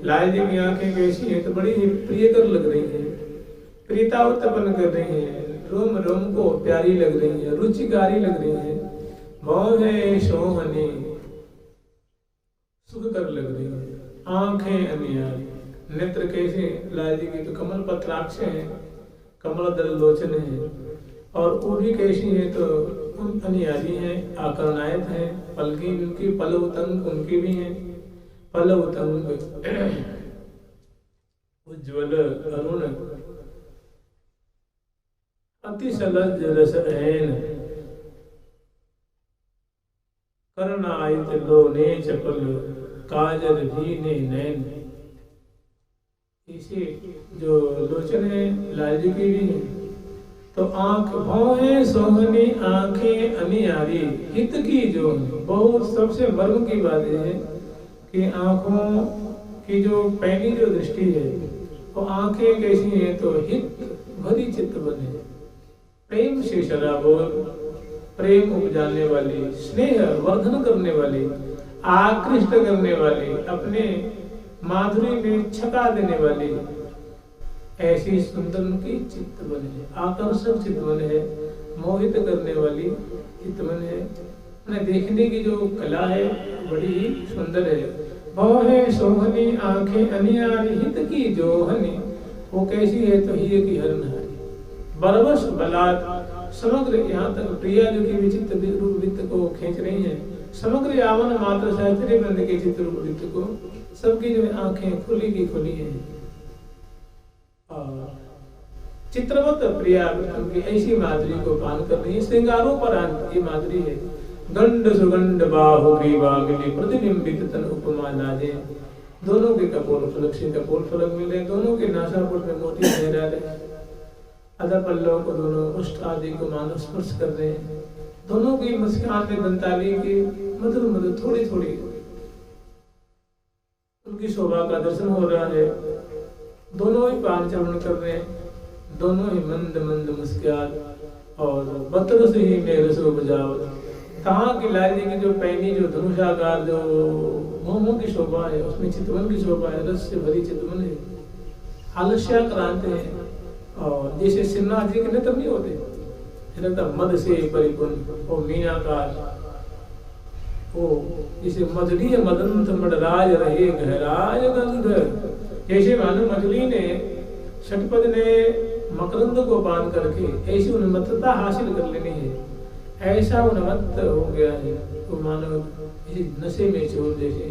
लाल जी की आंखें कैसी हैं तो बड़ी ही प्रियकर लग रही हैं, प्रीता उत्पन्न कर रही हैं, रोम रोम को प्यारी लग रही है, रुचिकारी लग रही है, भौं है सोहनी सुख कर लग रही है, आंखें अनियारी, नेत्र कैसे लाल जी की तो कमल पत्राक्ष है, कमल दल लोचन है, और वो भी कैसी है तो अनियारी है, आकर्णायत है, पलकी उनकी पलव तंग उनकी भी है, पलव तंग उज्ज्वल अरुण अति सलज रसहैन करनायत लो ने चपल काजल भी ने नैन। इसी जो लोचन है लाल जी की भी है तो आंख भौं है सोहनी आंखें अनियारी हित की जो बहुत सबसे मर्म की बात है कि आंखों की जो पहली जो दृष्टि है वो आंखें कैसी हैं तो हित भरी चित्त बने, प्रेम से शराबोर, प्रेम उपजाने वाली, स्नेह वर्धन करने वाली, आकृष्ट करने वाली, अपने माधुरी में छका देने वाली, ऐसी सुंदर की चित्त बने, आकर्षक चित्त बने, मोहित करने वाली चित्त बने, देखने की जो कला है बड़ी ही सुंदर है। भौं है सोहनी आंखें अनियारी हित की जो हनी, वो कैसी है तो ही की हरनहारी, बरबस बलात् समग्र यहाँ तक प्रिया जो की विचित्र रूप वृत्त को खींच रही है, समग्र यावन मात्र सहचर्य बंद के चित्र रूप वृत्त को सबकी जो आंखें खुली की खुली है और चित्रवत प्रिया उनकी ऐसी माधुरी को पान कर रही है, श्रृंगारों पर ये माधुरी है। गंड सुगंध बाहु ग्रीवा मिली प्रतिबिंबित तन उपमा नाजे, दोनों के कपोल फलक से कपोल फलक मिले, दोनों के नासापुट में मोती लहरा रहे, अधा पल्लव को दोनों उष्ट आदि को मानव स्पर्श कर रहे हैं, दोनों की मुस्कान में दंताली की मधुर मधुर थोड़ी थोड़ी शोभा का दर्शन हो रहा है। दोनों ही पान चरण कर रहे हैं, दोनों ही मंद मंद मुस्कुरात और बतर से ही मेरे से उपजावत। कहाँ की लाल जी की जो पैनी, जो धनुषाकार, जो मोमों की शोभा है, उसमें चितवन की शोभा है, रस से भरी चितवन है, आलस्या क्रांत है। और जैसे श्रीनाथ जी के नेत्र नहीं होते, मद से परिपूर्ण और मीनाकार, वो जैसे मजली मदंत मडराज रहे गहराज गंध। जैसे मानो मजली ने, षटपद ने मकरंद को पान करके ऐसी उन्मत्तता हासिल कर लेनी है, ऐसा उन्मत्त हो गया है वो मानो नशे में चोर जैसे।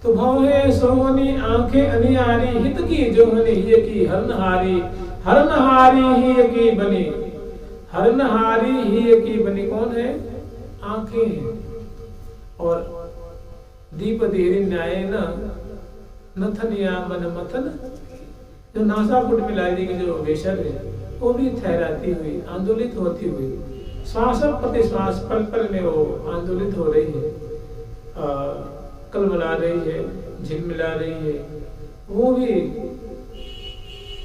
तो भौहे सोहनी आंखें अनियारी, हित की जोहनी ये की हरनहारी, हरनहारी ही की बनी, हरनहारी ही की बनी। कौन है? आंखें हैं। और दीप देरी न्याय नथन या मन मथन, जो नासापुट में लाई की जो वेशर है वो भी ठहराती हुई, आंदोलित होती हुई, श्वास प्रति श्वास पल पल में वो आंदोलित हो रही है, कलमला रही है, झिलमिला रही है। वो भी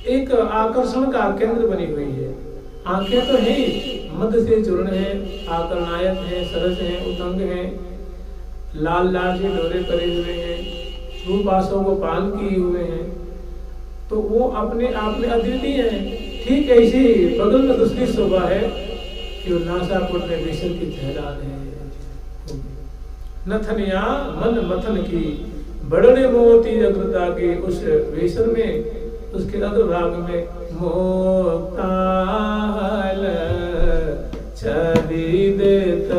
एक आकर्षण का केंद्र बनी हुई है। आंखें तो है ही, मध्य से चूर्ण है, आकर्णायक है, सरस है, उतंग है, लाल लाल से डोरे करे हुए हैं, रूपासों को पान किए हुए हैं, तो वो अपने आप में अद्वितीय है। ठीक ऐसी बगल में दूसरी शोभा है कि वो नासापुट में बेसन की ठहरान है। नथनिया मन मथन की, बड़े मोती अग्रता के उस वेसन में, उसके अग्रभाग में मोक्ताल छवि देत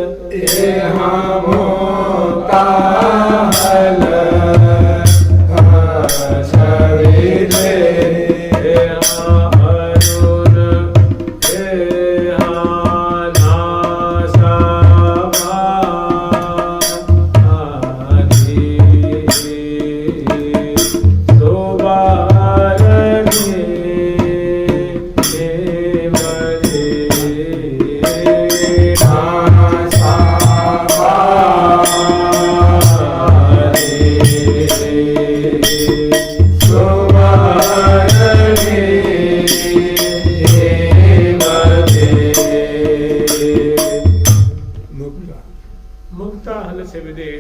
छवि दे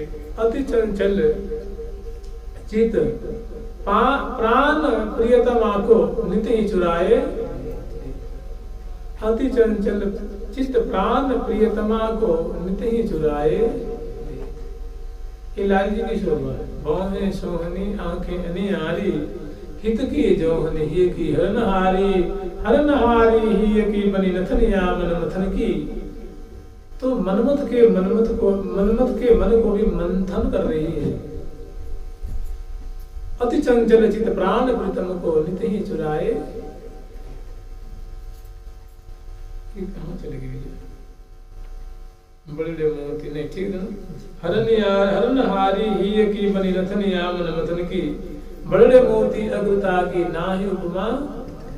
चंचल चित प्राण प्रियतमा को नित्य ही चुराए। अति चंचल चित्त प्राण प्रियतमा को नित्य ही चुराए। लाल जी की शोभा, भौहें सोहनी आंखें अनियारी, हित की जोहनी ही की हरनहारी, हरनहारी ही की बनी नथनिया मन मथन की। तो मनमथ के मन को भी मंथन कर रही है। अति चंचल चित प्राण प्रीतम को नित्य ही चुराए। कहाँ चले गए? बड़े मोती नहीं, ठीक है। हरनहारी ही की बनी नथनिया मन मथन की, बड़े मोती अग्रता की नाहि उपमा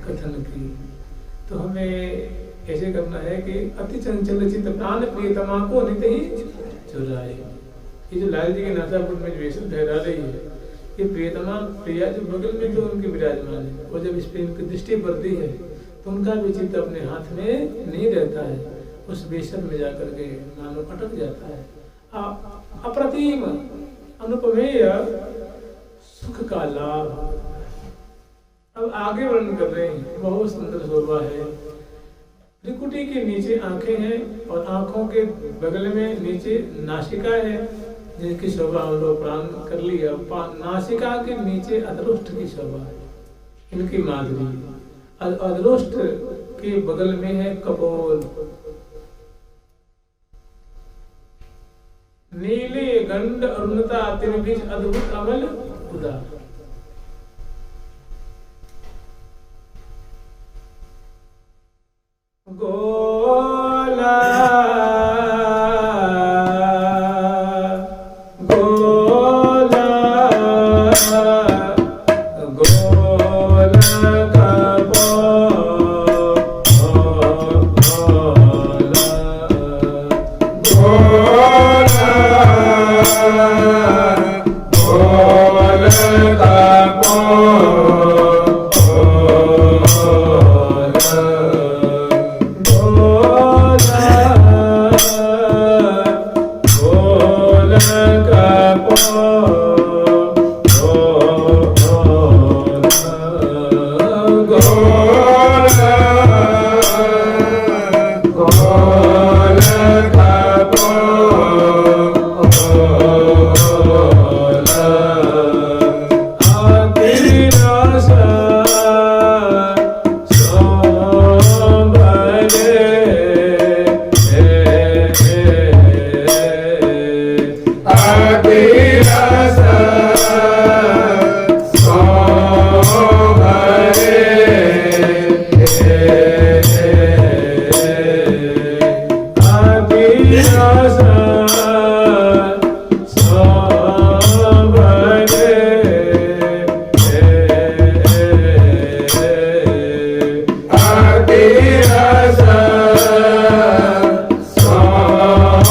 कथन की। तो हमें ऐसे करना है कि अति चंचल चित्त प्राण प्रियतमा को नित्य ही चुराए। ये जो लाल जी के नासापुर में वेशन ठहरा रही है, ये प्रियतमा प्रिया जो बगल में जो उनके विराजमान है, वो जब इस पे इनकी दृष्टि पड़ती है तो उनका भी चित्त अपने हाथ में नहीं रहता है, उस वेशन में जाकर के मानो अटक जाता है। अप्रतिम अनुपमेय सुख का लाभ। अब आगे वर्णन कर रहे हैं। बहुत सुंदर शोभा है। त्रिकुटी के नीचे आंखें हैं और आंखों के बगल में नीचे नासिका है, जिनकी शोभा हम लोग प्राण कर लिया। नासिका के नीचे अधरोष्ठ की शोभा है, इनकी माधुरी। अधरोष्ठ के बगल में है कपोल। नीले गंड अरुणता त्रिभुज अद्भुत अमल उदा। गोला गोला गोला कपो गोला गोला रस सो भरे अति रस सो भरे अति रस सो भरे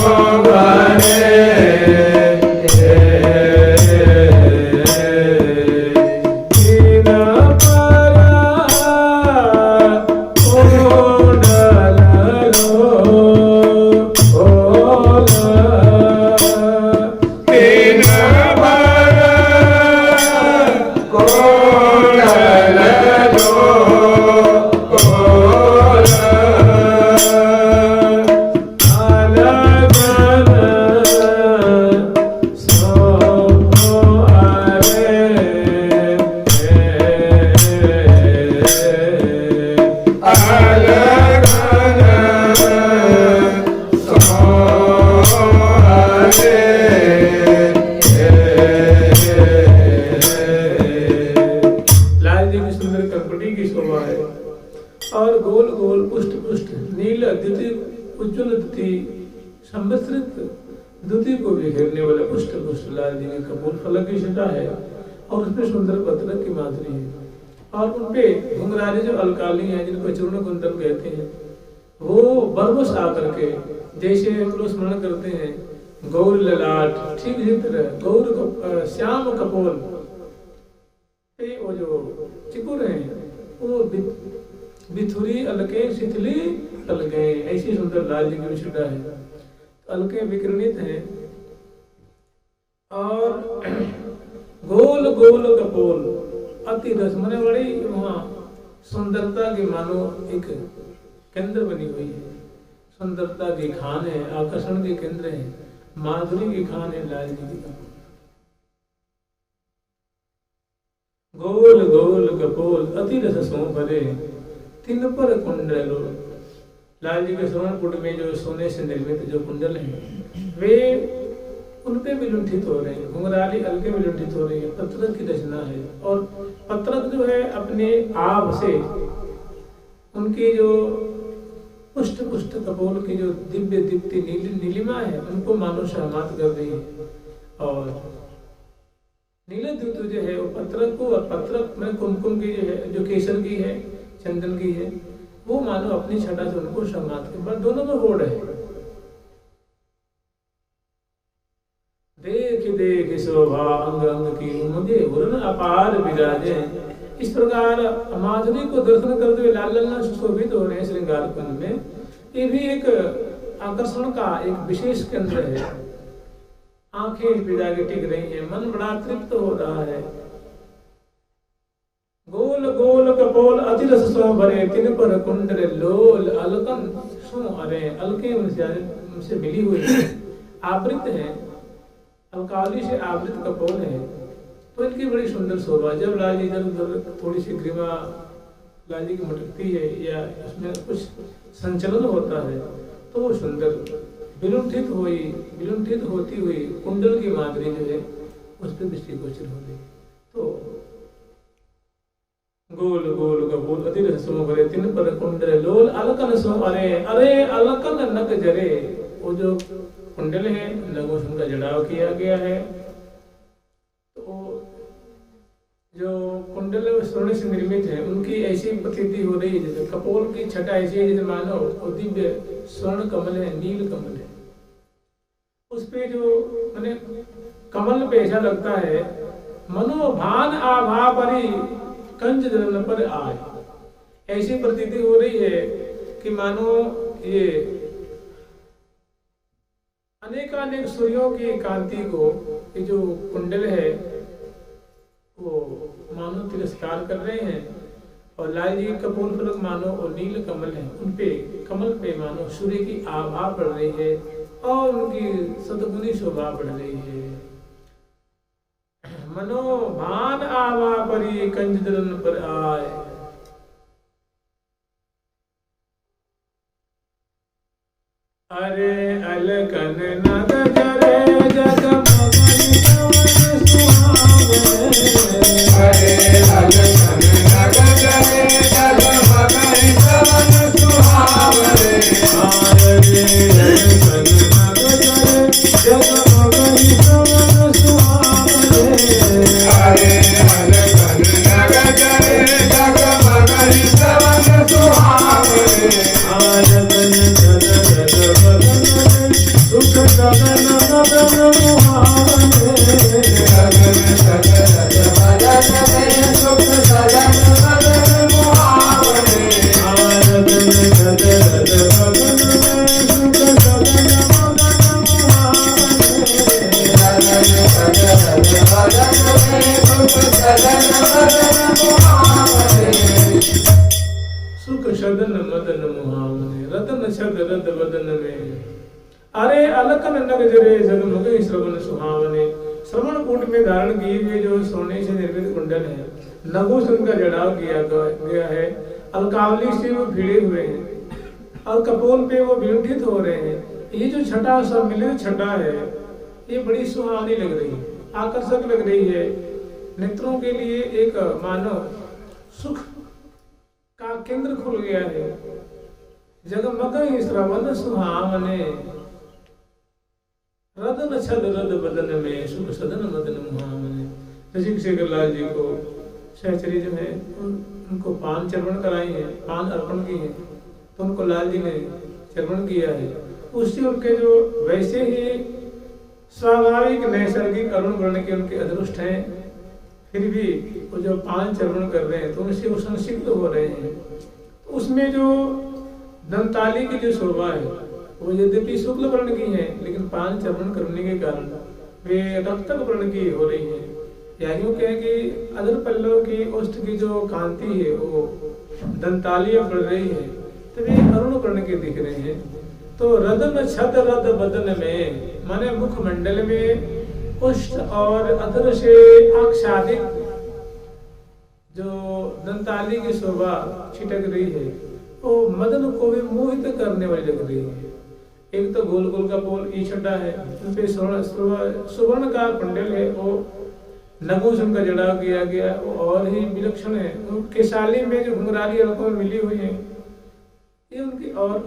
और गोल गोल पुष्ट पुष्ट नील द्युति उज्ज्वल द्युति संवत्सरित द्युति को बिखेरने वाला पुष्ट पुष्ट लाल जी के कपूर फलक की छटा है और उसमें सुंदर पत्रक की माधुरी है और उनपे घुंघराले जो अलकाली हैं जिनको चूर्ण कुंतल कहते हैं वो बरबस आकर के जैसे हम लोग स्मरण करते हैं गौर ललाट ठीक इसी तरह गौर श्याम कपोल वो जो चिकुर हैं वो बिथुरी अलके शिथिली अलगे ऐसी सुंदर लाल जी की विशुद्धा है। अलके विकिरणित हैं और गोल गोल कपोल अति रस मने बड़ी वहाँ सुंदरता की मानो एक केंद्र बनी हुई है। सुंदरता की खान है, आकर्षण के केंद्र है, माधुरी की खान है लाल जी की। गोल गोल कपोल अति रस सो भरे तीन पर कुंडलो। लाल जी के श्रवण कुंड में जो सोने से निर्मित जो कुंडल हैं वे उन पे भी लुंठित हो रहे हैं, घुंघराली अलके भी लुंठित हो रही है। पत्रक की रचना है और पत्रक जो है अपने आप से उनकी जो पुष्ट पुष्ट कपोल की जो दिव्य दीप्ति नीलिमा है उनको मानो सहमात कर रही है। और नीलद्युत जो है वो पत्रक को, और पत्रक में कुमकुम की जो है जो केसर की है चंदन की है वो मानो अपनी छटा से उनको सहमात के बाद दोनों में होड़ है। देख देख शोभा अंग अंग की मुझे वरुण अपार विराजे। इस प्रकार माधुरी को दर्शन करते हुए लाल लाल सुशोभित हो रहे हैं श्रृंगार कुंज में। ये भी एक आकर्षण का एक विशेष केंद्र है। आंखें पिता के टिक रही हैं, मन बड़ा तृप्त हो रहा है। गोल गोल कपोल अति रस सो भरे तिन पर कुंडल लोल अलकन सो अरे। अलके उनसे मिली हुई है, आवृत है, अलकाली से आवृत कपोल है तो इनकी बड़ी सुंदर शोभा। जब लाल जी इधर थोड़ी सी ग्रीवा लाल जी की मटकती है या उसमें कुछ संचलन होता है तो वो सुंदर विलुंठित होती हुई कुंडल की माधुरी जो है उस पर दृष्टिगोचर हो गई। तो गोल गोल कपोल अति रस सो भरे तिन पर कुंडल लोल अलकन सो अरे। अरे अलकन नग जरे, वो जो कुंडल है नगों से उनका जड़ाव किया गया है। तो जो कुंडल स्वर्ण से निर्मित है उनकी ऐसी प्रतीति हो रही है जैसे कपोल की छटा ऐसी है जैसे मानो वो दिव्य स्वर्ण कमल है, नील कमल है। उस पे जो मैंने कमल पे ऐसा लगता है मनोभान आभा परी कंज दलन पर आए। ऐसी प्रतीति हो रही है कि मानो ये अनेकानेक सूर्यों की कांति को ये जो कुंडल है वो मानो तिरस्कार कर रहे हैं। और लाल जी कपूर फलक मानो और नील कमल है, उनपे कमल पे मानो सूर्य की आभा पड़ रही है और उनकी सद्गुणी शोभा बढ़ रही है। मनो भान आवा परी कंज दलन पर आए। अरे अलकन नग जरे जगमगन सुख सदन मदन मुहावने रतन छद रद बदन में अरे अलकन नगजरे जगमग श्रवण सुहावने। श्रवण कूट में धारण किए हुए जो सोने से निर्मित कुंडल है, नगुसन का जड़ाव किया गया है, अलकावली से वो भिड़े हुए हैं और कपोल पे वो विलुंठित हो रहे हैं। ये जो छटा सम्मिलित छटा है, ये बड़ी सुहावनी लग रही है, आकर्षक लग रही है। नेत्रों के लिए एक मानव सुख का केंद्र खुल गया है। जगमग श्रवण सुहावने रदन छद रद बदन में सुख सदन मदन मुहावने। ऋषिक शेखर लाल जी को सहचरी जो है उनको पान चर्वण कराई है, पान अर्पण की है, तो उनको लाल जी ने चर्वण किया है। उससे उनके जो वैसे ही स्वाभाविक नैसर्गिक अरुण वर्ण के उनके अदृष्ट हैं, फिर भी वो जो पान चर्वण कर रहे हैं तो उनसे वो संसिक्त हो रहे हैं। तो उसमें जो दंताली की जो शोभा है वो यद्यपि शुक्ल वर्ण की है, लेकिन पान चर्वण करने के कारण वे रक्तक वर्ण की हो रही है। या यूँ कहें कि अधर पल्लव की ओष्ठ की जो कांति है वो दंतालियां बढ़ रही है, तो वे अरुण वर्ण के दिख रहे हैं। तो रदन छद रद बदन में माने मुखमंडल में ओष्ठ और अधर से आच्छादित जो दंताली की शोभा छिटक रही है, वो मदन को भी मोहित करने वाली लग रही है। एक तो गोल गोल का पोल ई छटा है, उन पे सुवर्ण का कुंडल है, वो नगुसन का जड़ाव किया गया, वो और ही विलक्षण है। केशाली में जो घुंघराली रकम मिली हुई है, ये उनकी और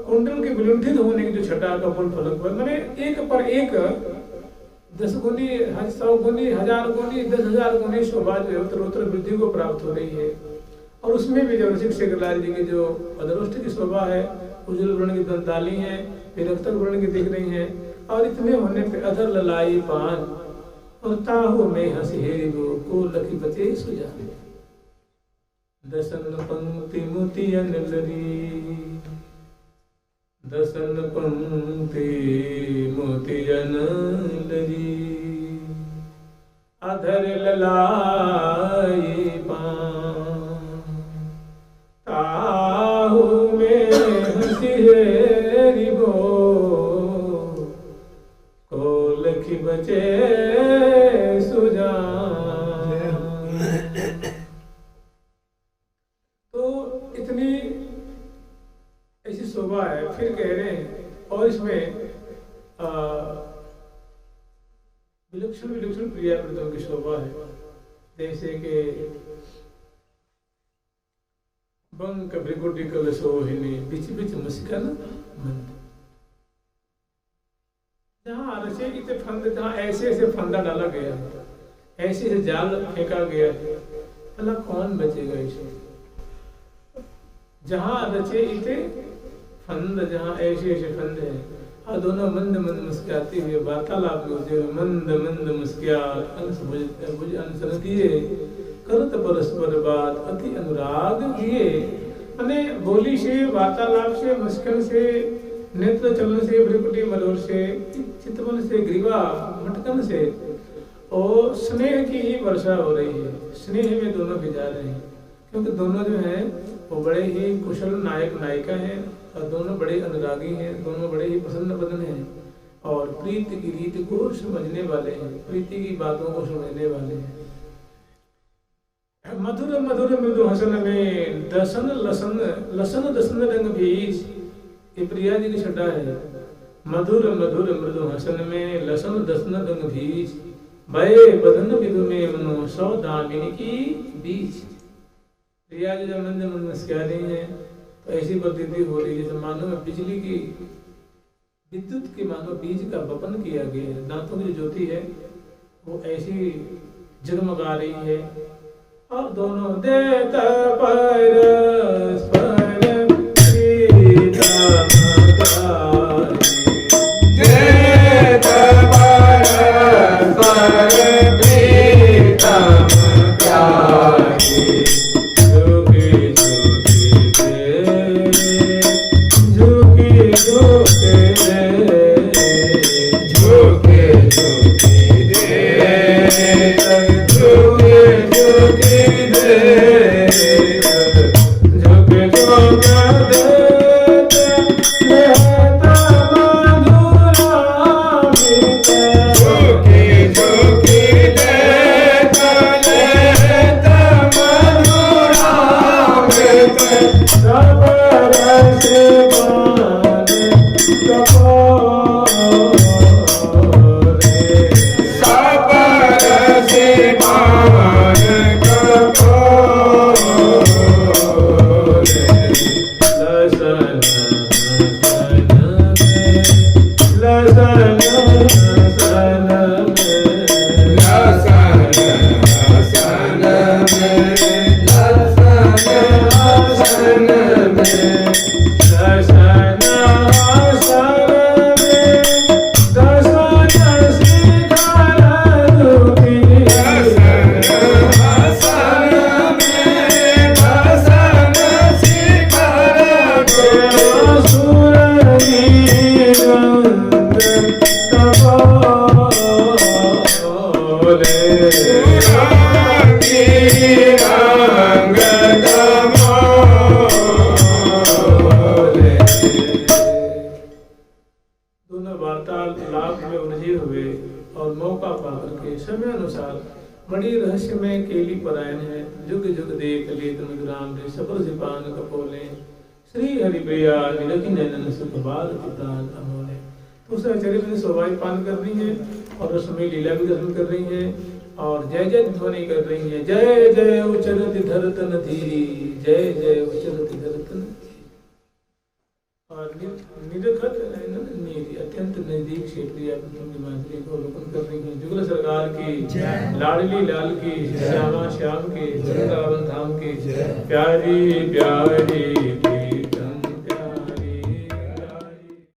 कुंडल के विलुंठित होने की जो छटा का पुल फलक पर मैंने एक पर एक 10 गुनी 100 गुनी 1000 गुनी 10,000 गुनी शोभा जो है उत्तरोत्तर वृद्धि को प्राप्त हो रही है। और उसमें भी जो ऋषिक शेखर लाल जी की जो अधरोष्ठ की शोभा है, उज्ज्वल वर्ण की दंताली है, विरक्तक वर्ण की दिख रही है। और इतने होने पे अधर ललाई पान और ताहू में हंसी हेरी को लखी बचे सुजा। दसन पंक्ति मोतियन लरी, दसन पंक्ति मोतियन लरी, अधर ललाई पान ताहू में हंसी हेरी को लखी बचे सुजा। तो इतनी ऐसी शोभा है। फिर कह रहे हैं और इसमें विलक्षण विलक्षण क्रियापदों की शोभा है, जैसे कि बंक भृगुटी कल सोहिनी बिच बिच मुस्कान मंद। जहाँ रचे इतने फंद, जहाँ ऐसे ऐसे फंदा डाला गया, ऐसे ऐसे जाल फेंका गया, भला कौन बचेगा इसे। जहाँ रचे इतने फंद, जहाँ ऐसे ऐसे फंद है, और दोनों मंद मंद मुस्कुराते हुए वार्तालाप में मंद मंद मुस्कुरात भुज अनसन किए, करत परस्पर बात अति अनुराग किए। मैंने बोली से, वार्तालाप से, मुस्कान से, नेत्र चलन से, भ्रुकुटी मलोर से, चितवन से, ग्रीवा मटकन से और स्नेह की ही वर्षा हो रही है। स्नेह में दोनों भिजा रहे हैं, क्योंकि दोनों जो हैं वो बड़े ही कुशल नायक नायिका हैं और दोनों बड़े अनुरागी हैं, दोनों बड़े ही प्रसन्न बदन हैं और प्रीति की रीति को समझने वाले हैं, प्रीति की बातों को समझने वाले हैं। मधुर मधुर मृदु हसन में दसन लसन लसन दसन रंग बीज, ये प्रिया जी की छटा है। मधुर मधुर मृदु हसन में लसन दसन रंग बीज, भय बदन विदु में मनो सौ दामिनी की बीज। प्रिया जी जब मंद मंद मुस्कुरा रही है तो ऐसी प्रतीति हो रही है जैसे मानो बिजली की, विद्युत की मानो बीज का वपन किया गया है। दांतों की ज्योति है वो ऐसी जगमगा रही है। और दोनों देता परस्पर Yeah. हुए और मौका पाकर के समय अनुसार बड़ी रहस्यमय केली परायण है। जुग जुग देख ले तुम ग्राम रे सफल सिपान कपोले श्री हरि प्रिया निरखी नैनन सुख बाल प्राण अमोले। तो उस आचार्य में शोभाएं पान कर रही है और उसमें लीला भी दर्शन कर रही है और जय जय ध्वनि कर रही है। जय जय उचरति धरतन धीरी, जय जय उचरति धरतन और निरखत नीति अत्यंत नजदीक से प्रिया मात्री को अवलोकन कर रही है। जुगल सरकार की, लाडली लाल की, श्यामा श्याम की, वृंदावन धाम की, प्यारी प्यारी